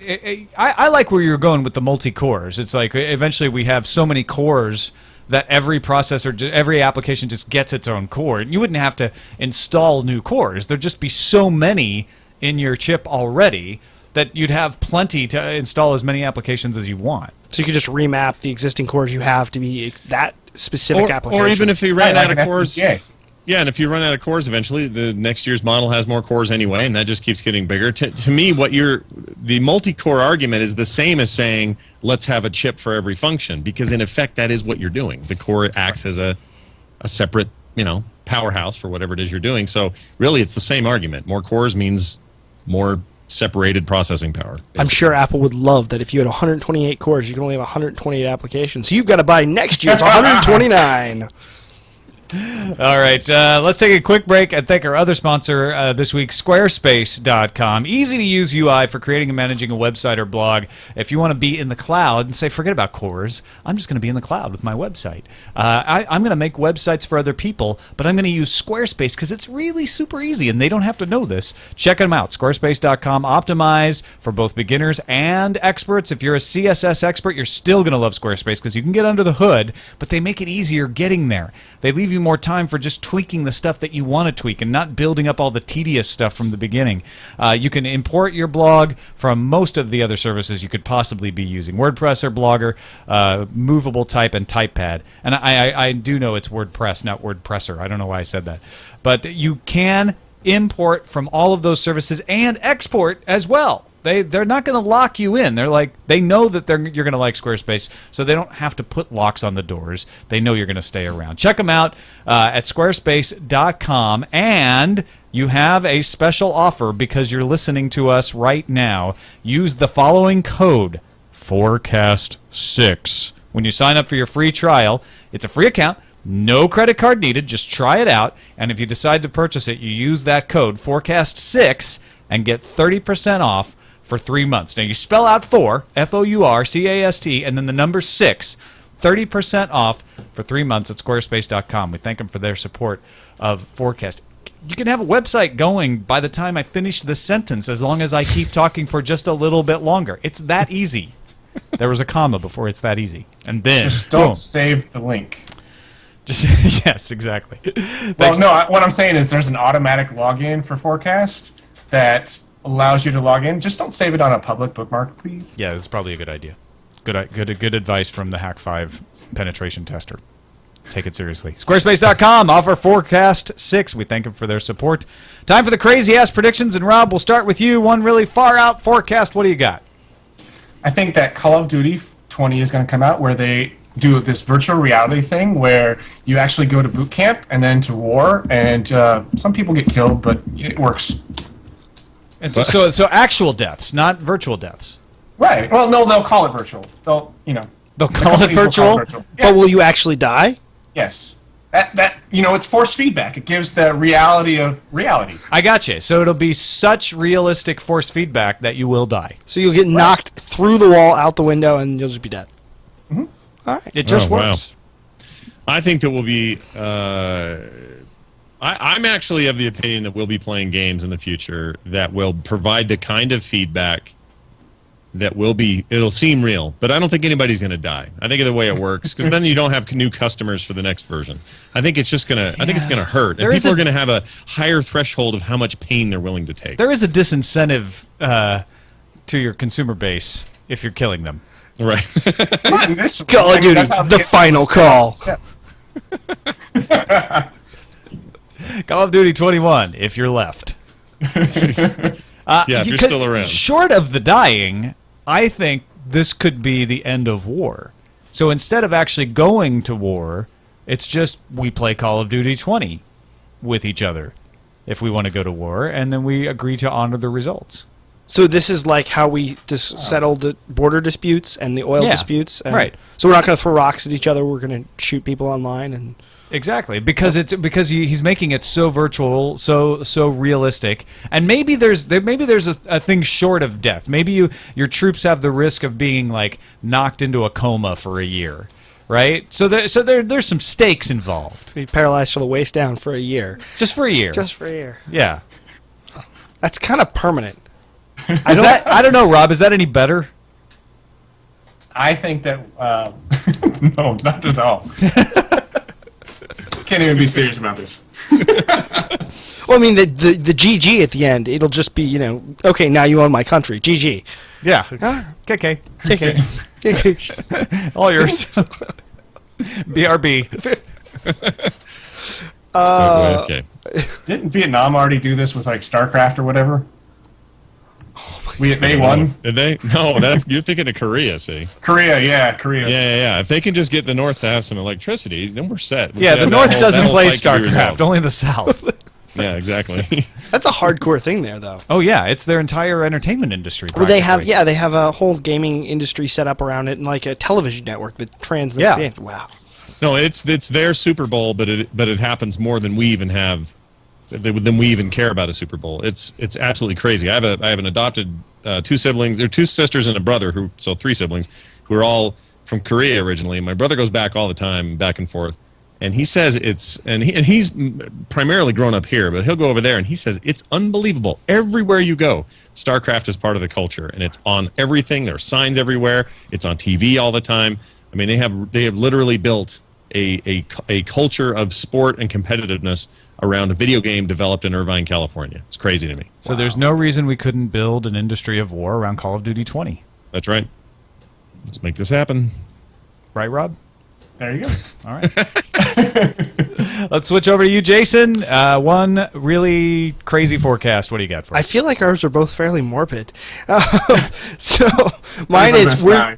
Speaker 4: I like where you're going with the multi-cores. It's like eventually we have so many cores that every processor, every application just gets its own core. You wouldn't have to install new cores. There'd just be so many in your chip already that you'd have plenty to install as many applications as you want.
Speaker 7: So you could just remap the existing cores you have to be that specific application.
Speaker 6: Or even if you ran out of cores.
Speaker 8: FPGA.
Speaker 6: Yeah, and if you run out of cores eventually, the next year's model has more cores anyway, and that just keeps getting bigger. To me, the multi-core argument is the same as saying, let's have a chip for every function, because in effect, that is what you're doing. The core acts as a separate, powerhouse for whatever it is you're doing. So really, it's the same argument. More cores means more separated processing power.
Speaker 7: I'm sure Apple would love that if you had 128 cores, you can only have 128 applications. So you've got to buy next year's 129.
Speaker 4: All right, let's take a quick break and thank our other sponsor this week, Squarespace.com. Easy to use UI for creating and managing a website or blog. If you want to be in the cloud and say, forget about cores, I'm just going to be in the cloud with my website. I'm going to make websites for other people, but I'm going to use Squarespace because it's really super easy and they don't have to know this. Check them out, Squarespace.com, optimized for both beginners and experts. If you're a CSS expert, you're still going to love Squarespace because you can get under the hood, but they make it easier getting there. They leave you more time for just tweaking the stuff that you want to tweak and not building up all the tedious stuff from the beginning. You can import your blog from most of the other services you could possibly be using. WordPress or Blogger, Movable Type, and TypePad. And I do know it's WordPress, not WordPresser. I don't know why I said that. But you can import from all of those services and export as well. They're not going to lock you in. They know that you're going to like Squarespace, so they don't have to put locks on the doors. They know you're going to stay around. Check them out at squarespace.com, and you have a special offer because you're listening to us right now. Use the following code, FourCast6. When you sign up for your free trial, it's a free account, no credit card needed, just try it out, and if you decide to purchase it, you use that code, FourCast6, and get 30% off for 3 months. Now, you spell out 4, F-O-U-R-C-A-S-T, and then the number 6, 30% off for 3 months at squarespace.com. We thank them for their support of FourCast. You can have a website going by the time I finish this sentence as long as I keep talking for just a little bit longer. It's that easy. There was a comma before it's that easy. And then,
Speaker 8: Just don't
Speaker 4: boom.
Speaker 8: save the link.
Speaker 4: Just yes, exactly.
Speaker 8: Well,
Speaker 4: Thanks.
Speaker 8: no, what I'm saying is there's an automatic login for FourCast that allows you to log in. Just don't save it on a public bookmark, please.
Speaker 4: Yeah, that's probably a good idea. Good advice from the Hack 5 penetration tester. Take it seriously. Squarespace.com, offer FourCast6. We thank them for their support. Time for the crazy-ass predictions, and Rob, we'll start with you. One really far-out forecast. What do you got?
Speaker 8: I think that Call of Duty 20 is going to come out where they do this virtual reality thing where you actually go to boot camp and then to war, and some people get killed, but it works.
Speaker 4: And so actual deaths, not virtual deaths.
Speaker 8: Right. Well, no, they'll call it virtual. They'll
Speaker 4: They'll
Speaker 8: the
Speaker 4: call it
Speaker 8: companies will
Speaker 4: virtual?
Speaker 8: Yeah.
Speaker 7: But will you actually die?
Speaker 8: Yes. That it's forced feedback. It gives the reality of reality.
Speaker 4: I got you. So it'll be such realistic force feedback that you will die.
Speaker 7: So you'll get knocked through the wall, out the window, and you'll just be dead.
Speaker 8: Mm-hmm.
Speaker 7: All right.
Speaker 4: It just
Speaker 6: wow.
Speaker 4: works.
Speaker 6: I think that we'll be. I'm actually of the opinion that we'll be playing games in the future that will provide the kind of feedback that will be. It'll seem real, but I don't think anybody's going to die. I think of the way it works, because then you don't have new customers for the next version. I think it's just gonna. I think it's gonna hurt, and people are going to have a higher threshold of how much pain they're willing to take.
Speaker 4: There is a disincentive to your consumer base if you're killing them.
Speaker 6: Right.
Speaker 8: Not in this
Speaker 7: Call of Duty,
Speaker 8: that's how they
Speaker 7: the
Speaker 8: get
Speaker 7: final call.
Speaker 8: step.
Speaker 4: Call of Duty 21, if you're left.
Speaker 6: Yeah, if you're still around.
Speaker 4: Short of the dying, I think this could be the end of war. So instead of actually going to war, it's just we play Call of Duty 20 with each other if we want to go to war, and then we agree to honor the results.
Speaker 7: So this is like how we settled the border disputes and the oil
Speaker 4: Yeah,
Speaker 7: disputes. And
Speaker 4: right.
Speaker 7: So we're not going to throw rocks at each other. We're going to shoot people online. And
Speaker 4: Exactly, because he's making it so virtual, so realistic, and maybe there's a thing short of death. Maybe your troops have the risk of being like knocked into a coma for a year, right? So there's some stakes involved.
Speaker 7: be paralyzed from the waist down for a year.
Speaker 4: Just for a year.
Speaker 7: Just for a year.
Speaker 4: Yeah.
Speaker 7: That's kind of permanent.
Speaker 4: I don't know, Rob. Is that any better?
Speaker 8: I think that no, not at all. Can't even be serious about this.
Speaker 7: Well, I mean, the GG at the end, it'll just be, okay, now you own my country. GG.
Speaker 4: Yeah.
Speaker 7: Ah.
Speaker 4: KK.
Speaker 7: KK.
Speaker 4: All yours. BRB.
Speaker 6: Okay.
Speaker 8: Didn't Vietnam already do this with like StarCraft or whatever? They won.
Speaker 6: Did they? No, you're thinking of Korea. See.
Speaker 8: Korea, yeah, Korea.
Speaker 6: Yeah. If they can just get the North to have some electricity, then we're set.
Speaker 4: Yeah, the North doesn't play StarCraft, only the South.
Speaker 6: Yeah, exactly.
Speaker 7: That's a hardcore thing there, though.
Speaker 4: Oh yeah, it's their entire entertainment industry.
Speaker 7: Well, they
Speaker 4: practically.
Speaker 7: have a whole gaming industry set up around it, and like a television network that transmits the game. Wow.
Speaker 6: No, it's their Super Bowl, but it happens more than we even have, than we even care about a Super Bowl. It's absolutely crazy. I have an adopted two siblings, or two sisters and a brother, so 3 siblings, who are all from Korea originally. My brother goes back all the time, back and forth, and he says he's primarily grown up here, but he'll go over there and he says it's unbelievable. Everywhere you go, StarCraft is part of the culture, and it's on everything. There are signs everywhere. It's on TV all the time. I mean, they have literally built a culture of sport and competitiveness around a video game developed in Irvine, California. It's crazy to me.
Speaker 4: So there's no reason we couldn't build an industry of war around Call of Duty 20.
Speaker 6: That's right. Let's make this happen.
Speaker 4: Right, Rob?
Speaker 8: There you go.
Speaker 4: All right. Let's switch over to you, Jason. One really crazy forecast. What do you got for us?
Speaker 7: I feel like ours are both fairly morbid. So mine is by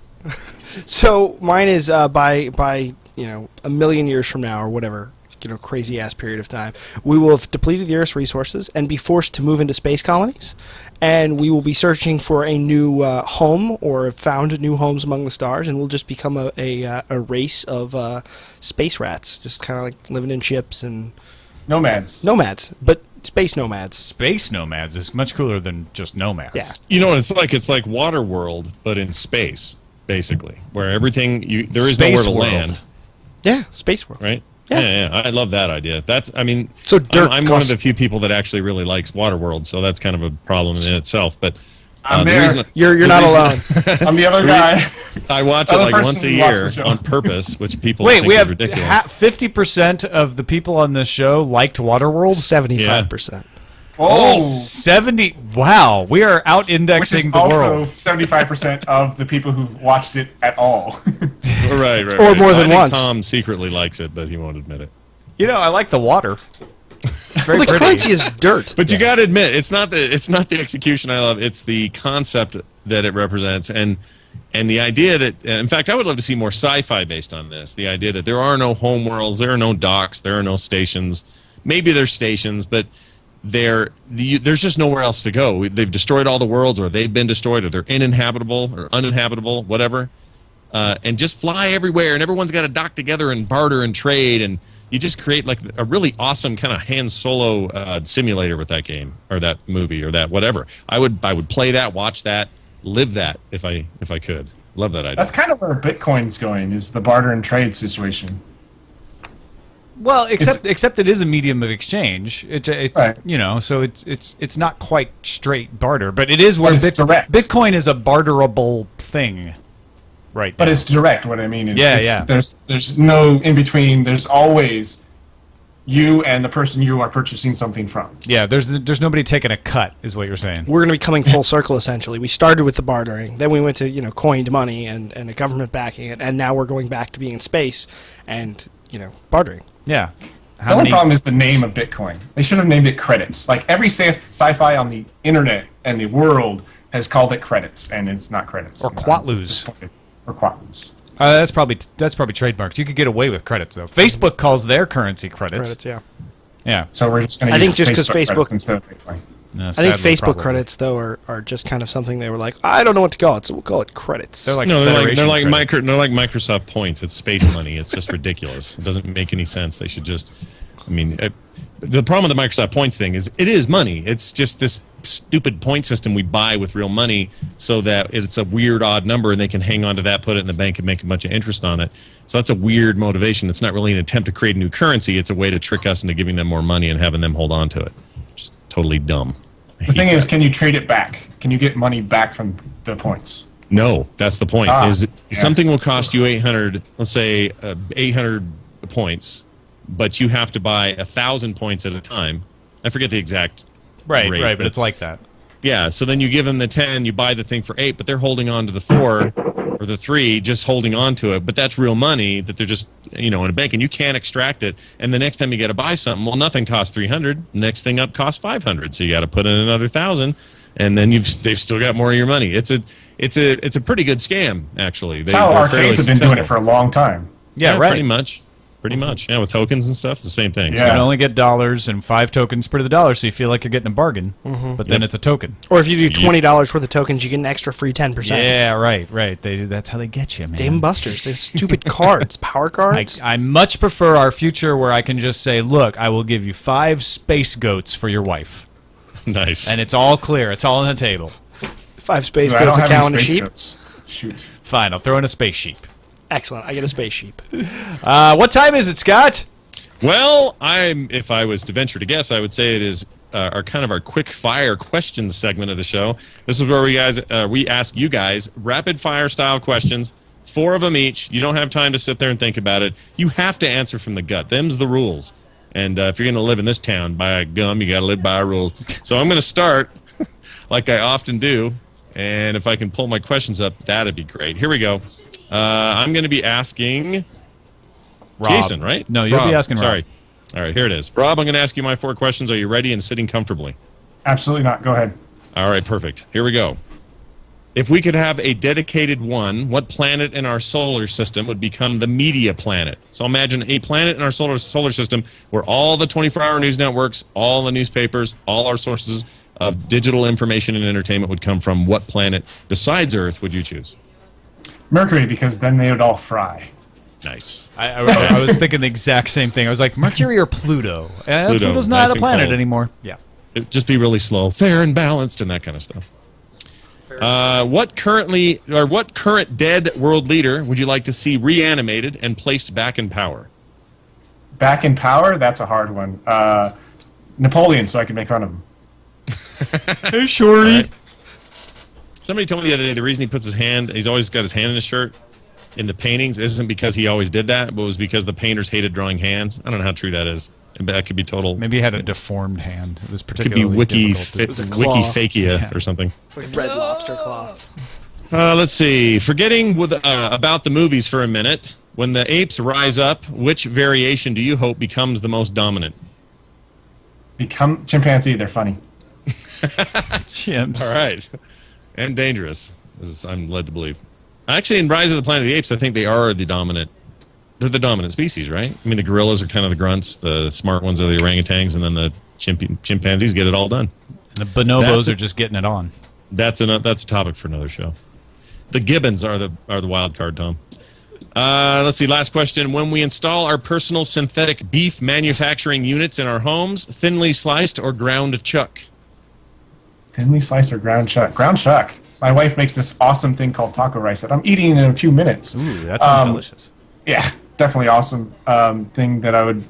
Speaker 7: a million years from now or whatever. crazy ass period of time, we will have depleted the Earth's resources and be forced to move into space colonies, and we will be searching for a new home or have found new homes among the stars, and we'll just become a race of space rats, just kind of like living in ships and
Speaker 8: Nomads.
Speaker 7: but space nomads.
Speaker 4: Space Nomads is much cooler than just Nomads.
Speaker 7: Yeah.
Speaker 6: You know what it's like? It's like Waterworld, but in space, basically, where everything there is
Speaker 4: Space
Speaker 6: nowhere to
Speaker 4: world.
Speaker 6: land,
Speaker 7: Yeah, space world.
Speaker 6: right?
Speaker 7: Yeah.
Speaker 6: Yeah, I love that idea.
Speaker 7: So dirt
Speaker 6: I'm one of
Speaker 7: costs-
Speaker 6: the few people that actually really likes Waterworld, so that's kind of a problem in itself. But
Speaker 8: I'm
Speaker 6: the
Speaker 8: there.
Speaker 6: reason-
Speaker 7: You're
Speaker 6: the
Speaker 7: not
Speaker 6: reason-
Speaker 7: alone.
Speaker 8: I'm the other guy.
Speaker 6: I watch it
Speaker 8: Other
Speaker 6: like
Speaker 8: person
Speaker 6: once a
Speaker 8: who watched
Speaker 6: year
Speaker 8: the show.
Speaker 6: on purpose, which people
Speaker 4: Wait,
Speaker 6: think
Speaker 4: we
Speaker 6: is
Speaker 4: have
Speaker 6: ridiculous.
Speaker 4: 50% of the people on this show liked Waterworld.
Speaker 7: 75%.
Speaker 8: Oh,
Speaker 4: 70. Wow, we are out
Speaker 8: which is
Speaker 4: indexing the
Speaker 8: also
Speaker 4: world.
Speaker 8: 75% of the people who've watched it at all.
Speaker 6: Right.
Speaker 7: Or more
Speaker 6: I
Speaker 7: than
Speaker 6: think
Speaker 7: once.
Speaker 6: Tom secretly likes it, but he won't admit it.
Speaker 4: I like the water. It's very
Speaker 7: The
Speaker 4: pretty.
Speaker 7: currency is dirt.
Speaker 6: But you got to admit, it's not the execution I love. It's the concept that it represents, and the idea that, in fact, I would love to see more sci-fi based on this. The idea that there are no home worlds, there are no docks, there are no stations. Maybe there's stations, but there's just nowhere else to go. They've destroyed all the worlds, or they've been destroyed, or they're uninhabitable or uninhabitable, whatever. And just fly everywhere, and everyone's got to dock together and barter and trade, and you just create like a really awesome kind of Han Solo simulator with that game or that movie or that whatever. I would play that, watch that, live that if I could. Love that idea.
Speaker 8: That's kind of where Bitcoin's going, is the barter and trade situation.
Speaker 4: Well, except it is a medium of exchange. It's
Speaker 8: Right.
Speaker 4: so it's not quite straight barter, but it is where
Speaker 8: But it's direct.
Speaker 4: Bitcoin is a barterable thing. Right.
Speaker 8: But
Speaker 4: now.
Speaker 8: it's direct. What I mean is,
Speaker 4: Yeah.
Speaker 8: there's no in between. There's always you and the person you are purchasing something from.
Speaker 4: Yeah, there's nobody taking a cut, is what you're saying.
Speaker 7: We're going to be coming full circle, essentially. We started with the bartering, then we went to, coined money and a government backing it, and now we're going back to being in space and, bartering.
Speaker 4: Yeah.
Speaker 8: The only problem is the name of Bitcoin. They should have named it credits. Like every sci-fi on the internet and the world has called it credits, and it's not credits.
Speaker 4: Or Quatloos.
Speaker 8: Or Quatloos.
Speaker 4: That's probably trademarked. You could get away with credits though. Facebook calls their currency credits.
Speaker 7: Credits, yeah.
Speaker 4: Yeah.
Speaker 8: So we're just going to
Speaker 7: I
Speaker 8: use
Speaker 7: think just 'cause Facebook-
Speaker 8: credits instead of Bitcoin.
Speaker 4: No,
Speaker 7: I think
Speaker 4: sadly,
Speaker 7: Facebook
Speaker 4: probably.
Speaker 7: credits, though, are just kind of something they were like, I don't know what to call it, so we'll call it credits.
Speaker 4: They're like
Speaker 6: No,
Speaker 4: Federation
Speaker 6: they're like
Speaker 4: credits.
Speaker 6: Microsoft points. It's space money. It's just ridiculous. It doesn't make any sense. They should just. The problem with the Microsoft points thing is it is money. It's just this stupid point system we buy with real money, so that it's a weird odd number, and they can hang on to that, put it in the bank, and make a bunch of interest on it. So that's a weird motivation. It's not really an attempt to create a new currency. It's a way to trick us into giving them more money and having them hold on to it. Just totally dumb. I
Speaker 8: The thing
Speaker 6: hate
Speaker 8: is,
Speaker 6: that.
Speaker 8: can you trade it back? Can you get money back from the points?
Speaker 6: No, that's the point.
Speaker 8: Yeah.
Speaker 6: Something will cost you 800, let's say 800 points, but you have to buy 1,000 points at a time. I forget the exact
Speaker 4: Right,
Speaker 6: rate,
Speaker 4: but it's like that.
Speaker 6: yeah. So then you give them the 10, you buy the thing for 8, but they're holding on to the 4 or the 3, just holding on to it. But that's real money that they're just in a bank, and you can't extract it. And the next time you got to buy something, well, nothing costs 300. Next thing up costs 500. So you got to put in another 1,000, and then they've still got more of your money. It's a pretty good scam, actually.
Speaker 8: That's how
Speaker 6: They're fairly
Speaker 8: arcades have been doing it
Speaker 6: successful.
Speaker 8: for a long time.
Speaker 4: Yeah, right.
Speaker 6: Pretty much. Yeah, with tokens and stuff, it's the same thing.
Speaker 8: Yeah.
Speaker 4: You can only get dollars and 5 tokens per the dollar, so you feel like you're getting a bargain. But then it's a token.
Speaker 7: Or if you do $20 worth of tokens, you get an extra free 10%.
Speaker 4: Yeah, right. That's how they get you, man.
Speaker 7: Dave & Buster's, these stupid cards, power cards.
Speaker 4: I much prefer our future where I can just say, look, I will give you 5 space goats for your wife.
Speaker 6: Nice.
Speaker 4: And it's all clear. It's all on the table.
Speaker 7: 5 space
Speaker 8: I don't
Speaker 7: goats, a
Speaker 8: have
Speaker 7: cow,
Speaker 8: any
Speaker 7: and a
Speaker 8: space
Speaker 7: sheep.
Speaker 8: goats. Shoot.
Speaker 4: Fine, I'll throw in a space sheep.
Speaker 7: Excellent, I get a space sheep.
Speaker 4: What time is it, Scott?
Speaker 6: Well, if I was to venture to guess, I would say it is our quick fire questions segment of the show. This is where we ask you guys rapid fire style questions, 4 of them each. You don't have time to sit there and think about it. You have to answer from the gut. Them's the rules. And if you're going to live in this town by a gum, you got to live by our rules. So I'm going to start like I often do, and if I can pull my questions up, that'd be great. Here we go. I'm going to be asking
Speaker 4: Rob.
Speaker 6: Jason, right?
Speaker 4: No, you'll be asking Rob.
Speaker 6: Sorry. All right, here it is. Rob, I'm going to ask you my 4 questions. Are you ready and sitting comfortably?
Speaker 8: Absolutely not. Go ahead.
Speaker 6: All right, perfect. Here we go. If we could have a dedicated one, what planet in our solar system would become the media planet? So imagine a planet in our solar system where all the 24-hour news networks, all the newspapers, all our sources of digital information and entertainment would come from. What planet besides Earth would you choose?
Speaker 8: Mercury, because then they would all fry.
Speaker 6: Nice.
Speaker 4: I was thinking the exact same thing. I was like, Mercury or Pluto? Pluto's not
Speaker 6: nice
Speaker 4: a
Speaker 6: and
Speaker 4: planet
Speaker 6: cold.
Speaker 4: anymore. Yeah.
Speaker 6: It'd just be really slow, fair and balanced, and that kind of stuff. What current dead world leader would you like to see reanimated and placed back in power?
Speaker 8: Back in power? That's a hard one. Napoleon, so I can make fun of him.
Speaker 4: Hey, shorty.
Speaker 6: Right. Somebody told me the other day the reason he puts his hand, he's always got his hand in his shirt in the paintings, isn't because he always did that, but it was because the painters hated drawing hands. I don't know how true that is. That could be total.
Speaker 4: Maybe he had a deformed hand. It was
Speaker 6: Could
Speaker 4: particularly
Speaker 6: be
Speaker 7: claw.
Speaker 6: or something.
Speaker 7: Like red lobster claw.
Speaker 6: Let's see. Forgetting about the movies for a minute, when the apes rise up, which variation do you hope becomes the most dominant?
Speaker 8: Become chimpanzee. They're funny.
Speaker 4: Chimps.
Speaker 6: All right. And dangerous, as I'm led to believe. Actually, in Rise of the Planet of the Apes, I think they are the dominant. They're the dominant species, right? I mean, the gorillas are kind of the grunts, the smart ones are the orangutans, and then the chimpanzees get it all done.
Speaker 4: And the bonobos are just getting it on.
Speaker 6: That's a topic for another show. The gibbons are the wild card, Tom. Let's see. Last question. When we install our personal synthetic beef manufacturing units in our homes, thinly sliced or ground chuck?
Speaker 8: Thinly sliced or ground chuck? Ground chuck. My wife makes this awesome thing called taco rice that I'm eating in a few minutes.
Speaker 4: Ooh, that sounds delicious.
Speaker 8: Yeah, definitely awesome thing that I would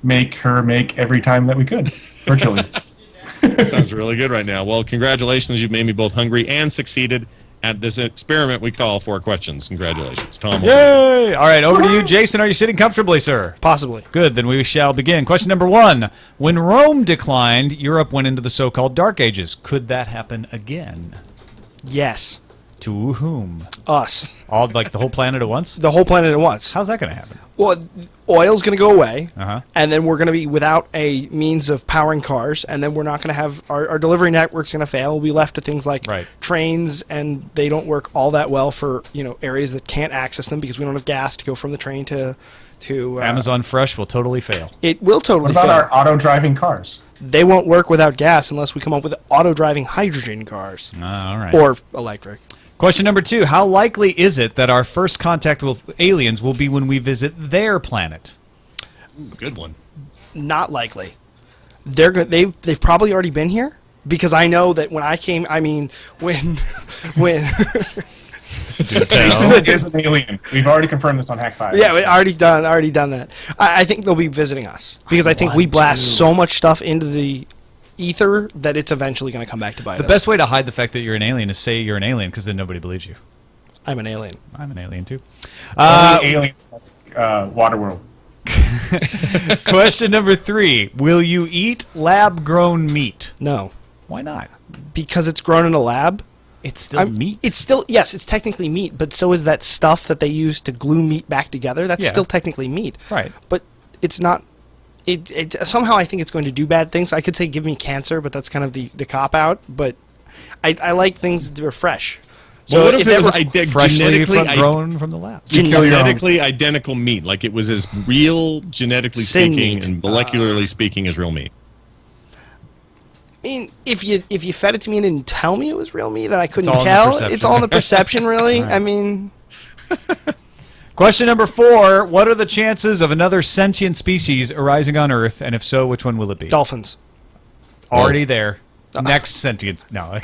Speaker 8: make her make every time that we could, virtually.
Speaker 6: Sounds really good right now. Well, congratulations. You've made me both hungry and succeeded at this experiment we call 4 questions. Congratulations, Tom.
Speaker 4: Yay! All right, over to you, Jason. Are you sitting comfortably, sir?
Speaker 7: Possibly.
Speaker 4: Good, then we shall begin. Question number 1. When Rome declined, Europe went into the so-called Dark Ages. Could that happen again?
Speaker 7: Yes.
Speaker 4: To whom?
Speaker 7: Us.
Speaker 4: All, like the whole planet at once?
Speaker 7: The whole planet at once.
Speaker 4: How's that going to happen?
Speaker 7: Well, oil's going to go away,
Speaker 4: Uh-huh.
Speaker 7: and then we're going to be without a means of powering cars, and then we're not going to have our delivery network's going to fail. We'll be left to things like trains, and they don't work all that well for areas that can't access them because we don't have gas to go from the train to
Speaker 4: Amazon Fresh will totally fail.
Speaker 7: It will totally
Speaker 8: What about
Speaker 7: fail.
Speaker 8: our auto-driving cars?
Speaker 7: They won't work without gas unless we come up with auto-driving hydrogen cars
Speaker 4: All right.
Speaker 7: or electric.
Speaker 4: Question number 2. How likely is it that our first contact with aliens will be when we visit their planet?
Speaker 6: Good one.
Speaker 7: Not likely. They've probably already been here because I know that when I came, I mean when
Speaker 8: Jason is an alien. We've already confirmed this on Hack 5.
Speaker 7: yeah, we already done that. I think they'll be visiting us because I think we blast so much stuff into the ether that it's eventually going to come back to bite us.
Speaker 4: The best way to hide the fact that you're an alien is say you're an alien because then nobody believes you.
Speaker 7: I'm an alien.
Speaker 4: I'm an alien too.
Speaker 8: Aliens like Waterworld.
Speaker 4: Question number 3. Will you eat lab-grown meat?
Speaker 7: No,
Speaker 4: Why not?
Speaker 7: because it's grown in a lab.
Speaker 4: It's still meat.
Speaker 7: It's still, yes, it's technically meat, but so is that stuff that they use to glue meat back together. That's still technically meat.
Speaker 4: Right.
Speaker 7: But it's not. It somehow I think it's going to do bad things. I could say give me cancer, but that's kind of the cop out. But I like things that are fresh.
Speaker 6: So what if it was
Speaker 4: freshly grown from the lab?
Speaker 6: Genetically identical meat, like it was as real, genetically speaking, and molecularly speaking, as real meat?
Speaker 7: I mean, if you fed it to me and didn't tell me it was real meat and I couldn't
Speaker 4: all in the
Speaker 7: tell,
Speaker 4: perception.
Speaker 7: it's all in the perception, really.
Speaker 4: Right.
Speaker 7: I mean,
Speaker 4: Question number 4. What are the chances of another sentient species arising on Earth, and if so, which one will it be?
Speaker 7: dolphins.
Speaker 4: Already there. Next sentient. No.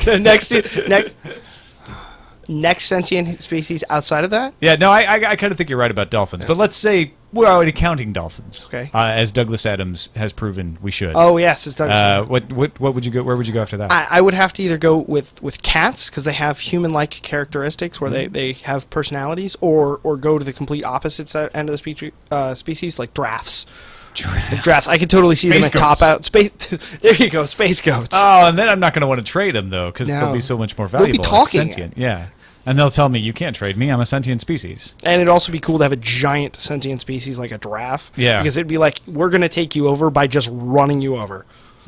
Speaker 7: Next sentient species outside of that?
Speaker 4: Yeah, no, I kind of think you're right about dolphins. But let's say we're already counting dolphins.
Speaker 7: Okay.
Speaker 4: As Douglas Adams has proven we should.
Speaker 7: Oh yes, it's Douglas.
Speaker 4: What would you go? Where would you go after that?
Speaker 7: I would have to either go with cats because they have human-like characteristics where they have personalities, or go to the complete opposite end of the species like giraffes. Drafts. I could totally see them at top out. Space. There you go, space goats.
Speaker 4: Oh, and then I'm not going to want to trade them though because
Speaker 7: No.
Speaker 4: they'll be so much more
Speaker 7: They'll
Speaker 4: valuable.
Speaker 7: be talking.
Speaker 4: As sentient. Yeah, and they'll tell me you can't trade me. I'm a sentient species.
Speaker 7: And it'd also be cool to have a giant sentient species like a giraffe.
Speaker 4: Yeah.
Speaker 7: Because it'd be like, we're going to take you over by just running you over.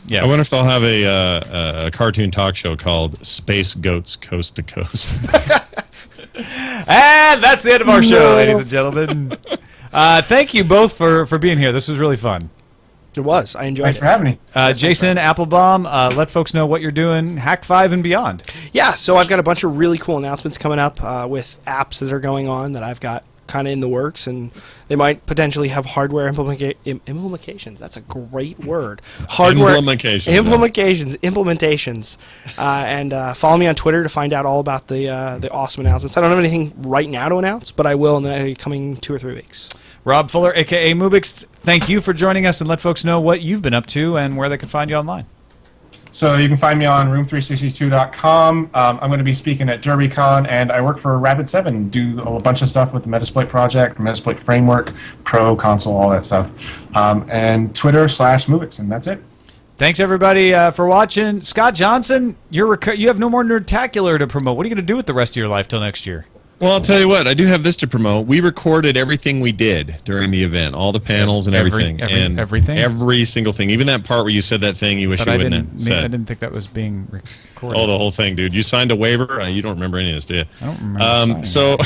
Speaker 4: Yeah.
Speaker 6: I wonder if they'll have a cartoon talk show called Space Goats Coast to Coast.
Speaker 4: And that's the end of our show, ladies and gentlemen. Thank you both for being here. This was really fun.
Speaker 7: It was. I enjoyed
Speaker 8: Thanks
Speaker 7: it.
Speaker 8: for having me.
Speaker 4: Jason Appelbaum, let folks know what you're doing, Hack 5 and beyond.
Speaker 7: Yeah, so I've got a bunch of really cool announcements coming up with apps that are going on that I've got kind of in the works, and they might potentially have hardware implementations. That's a great word. Hardware implementations. And follow me on Twitter to find out all about the awesome announcements. I don't have anything right now to announce, but I will in the coming 2 or 3 weeks.
Speaker 4: Rob Fuller, a.k.a. Mubix, thank you for joining us, and let folks know what you've been up to and where they can find you online.
Speaker 8: So you can find me on room362.com. I'm going to be speaking at DerbyCon, and I work for Rapid7, do a bunch of stuff with the Metasploit project, Metasploit framework, Pro, console, all that stuff. And Twitter/Mubix, and that's it.
Speaker 4: Thanks, everybody, for watching. Scott Johnson, you have no more Nerdtacular to promote. What are you going to do with the rest of your life till next year?
Speaker 6: Well, I'll tell you what. I do have this to promote. We recorded everything we did during the event, all the panels and everything.
Speaker 4: Everything?
Speaker 6: Every single thing. Even that part where you said that thing you wish you wouldn't have said.
Speaker 4: I didn't think that was being recorded.
Speaker 6: Oh, the whole thing, dude. You signed a waiver? You don't remember any of this, do you?
Speaker 4: I don't remember
Speaker 6: So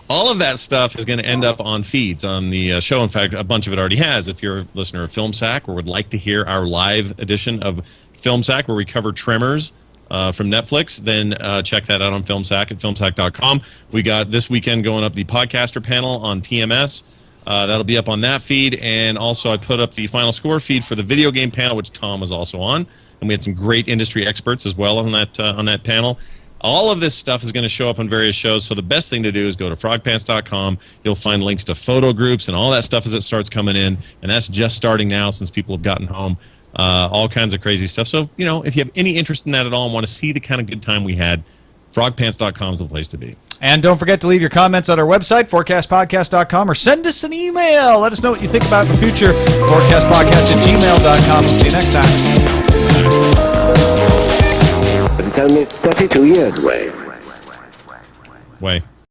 Speaker 6: all of that stuff is going to end up on feeds on the show. In fact, a bunch of it already has. If you're a listener of FilmSack or would like to hear our live edition of FilmSack where we cover Tremors, from Netflix, then check that out on FilmSack at filmsack.com. We got this weekend going up the podcaster panel on TMS. That'll be up on that feed, and also I put up the final score feed for the video game panel, which Tom was also on, and we had some great industry experts as well on that panel. All of this stuff is going to show up on various shows, so the best thing to do is go to frogpants.com. You'll find links to photo groups and all that stuff as it starts coming in, and that's just starting now since people have gotten home. All kinds of crazy stuff. So, if you have any interest in that at all and want to see the kind of good time we had, frogpants.com is the place to be.
Speaker 4: And don't forget to leave your comments on our website, fourcastpodcast.com, or send us an email. Let us know what you think about the future. fourcastpodcast@gmail.com. We'll see you next time.
Speaker 5: But it's only 32 years away.
Speaker 6: Way.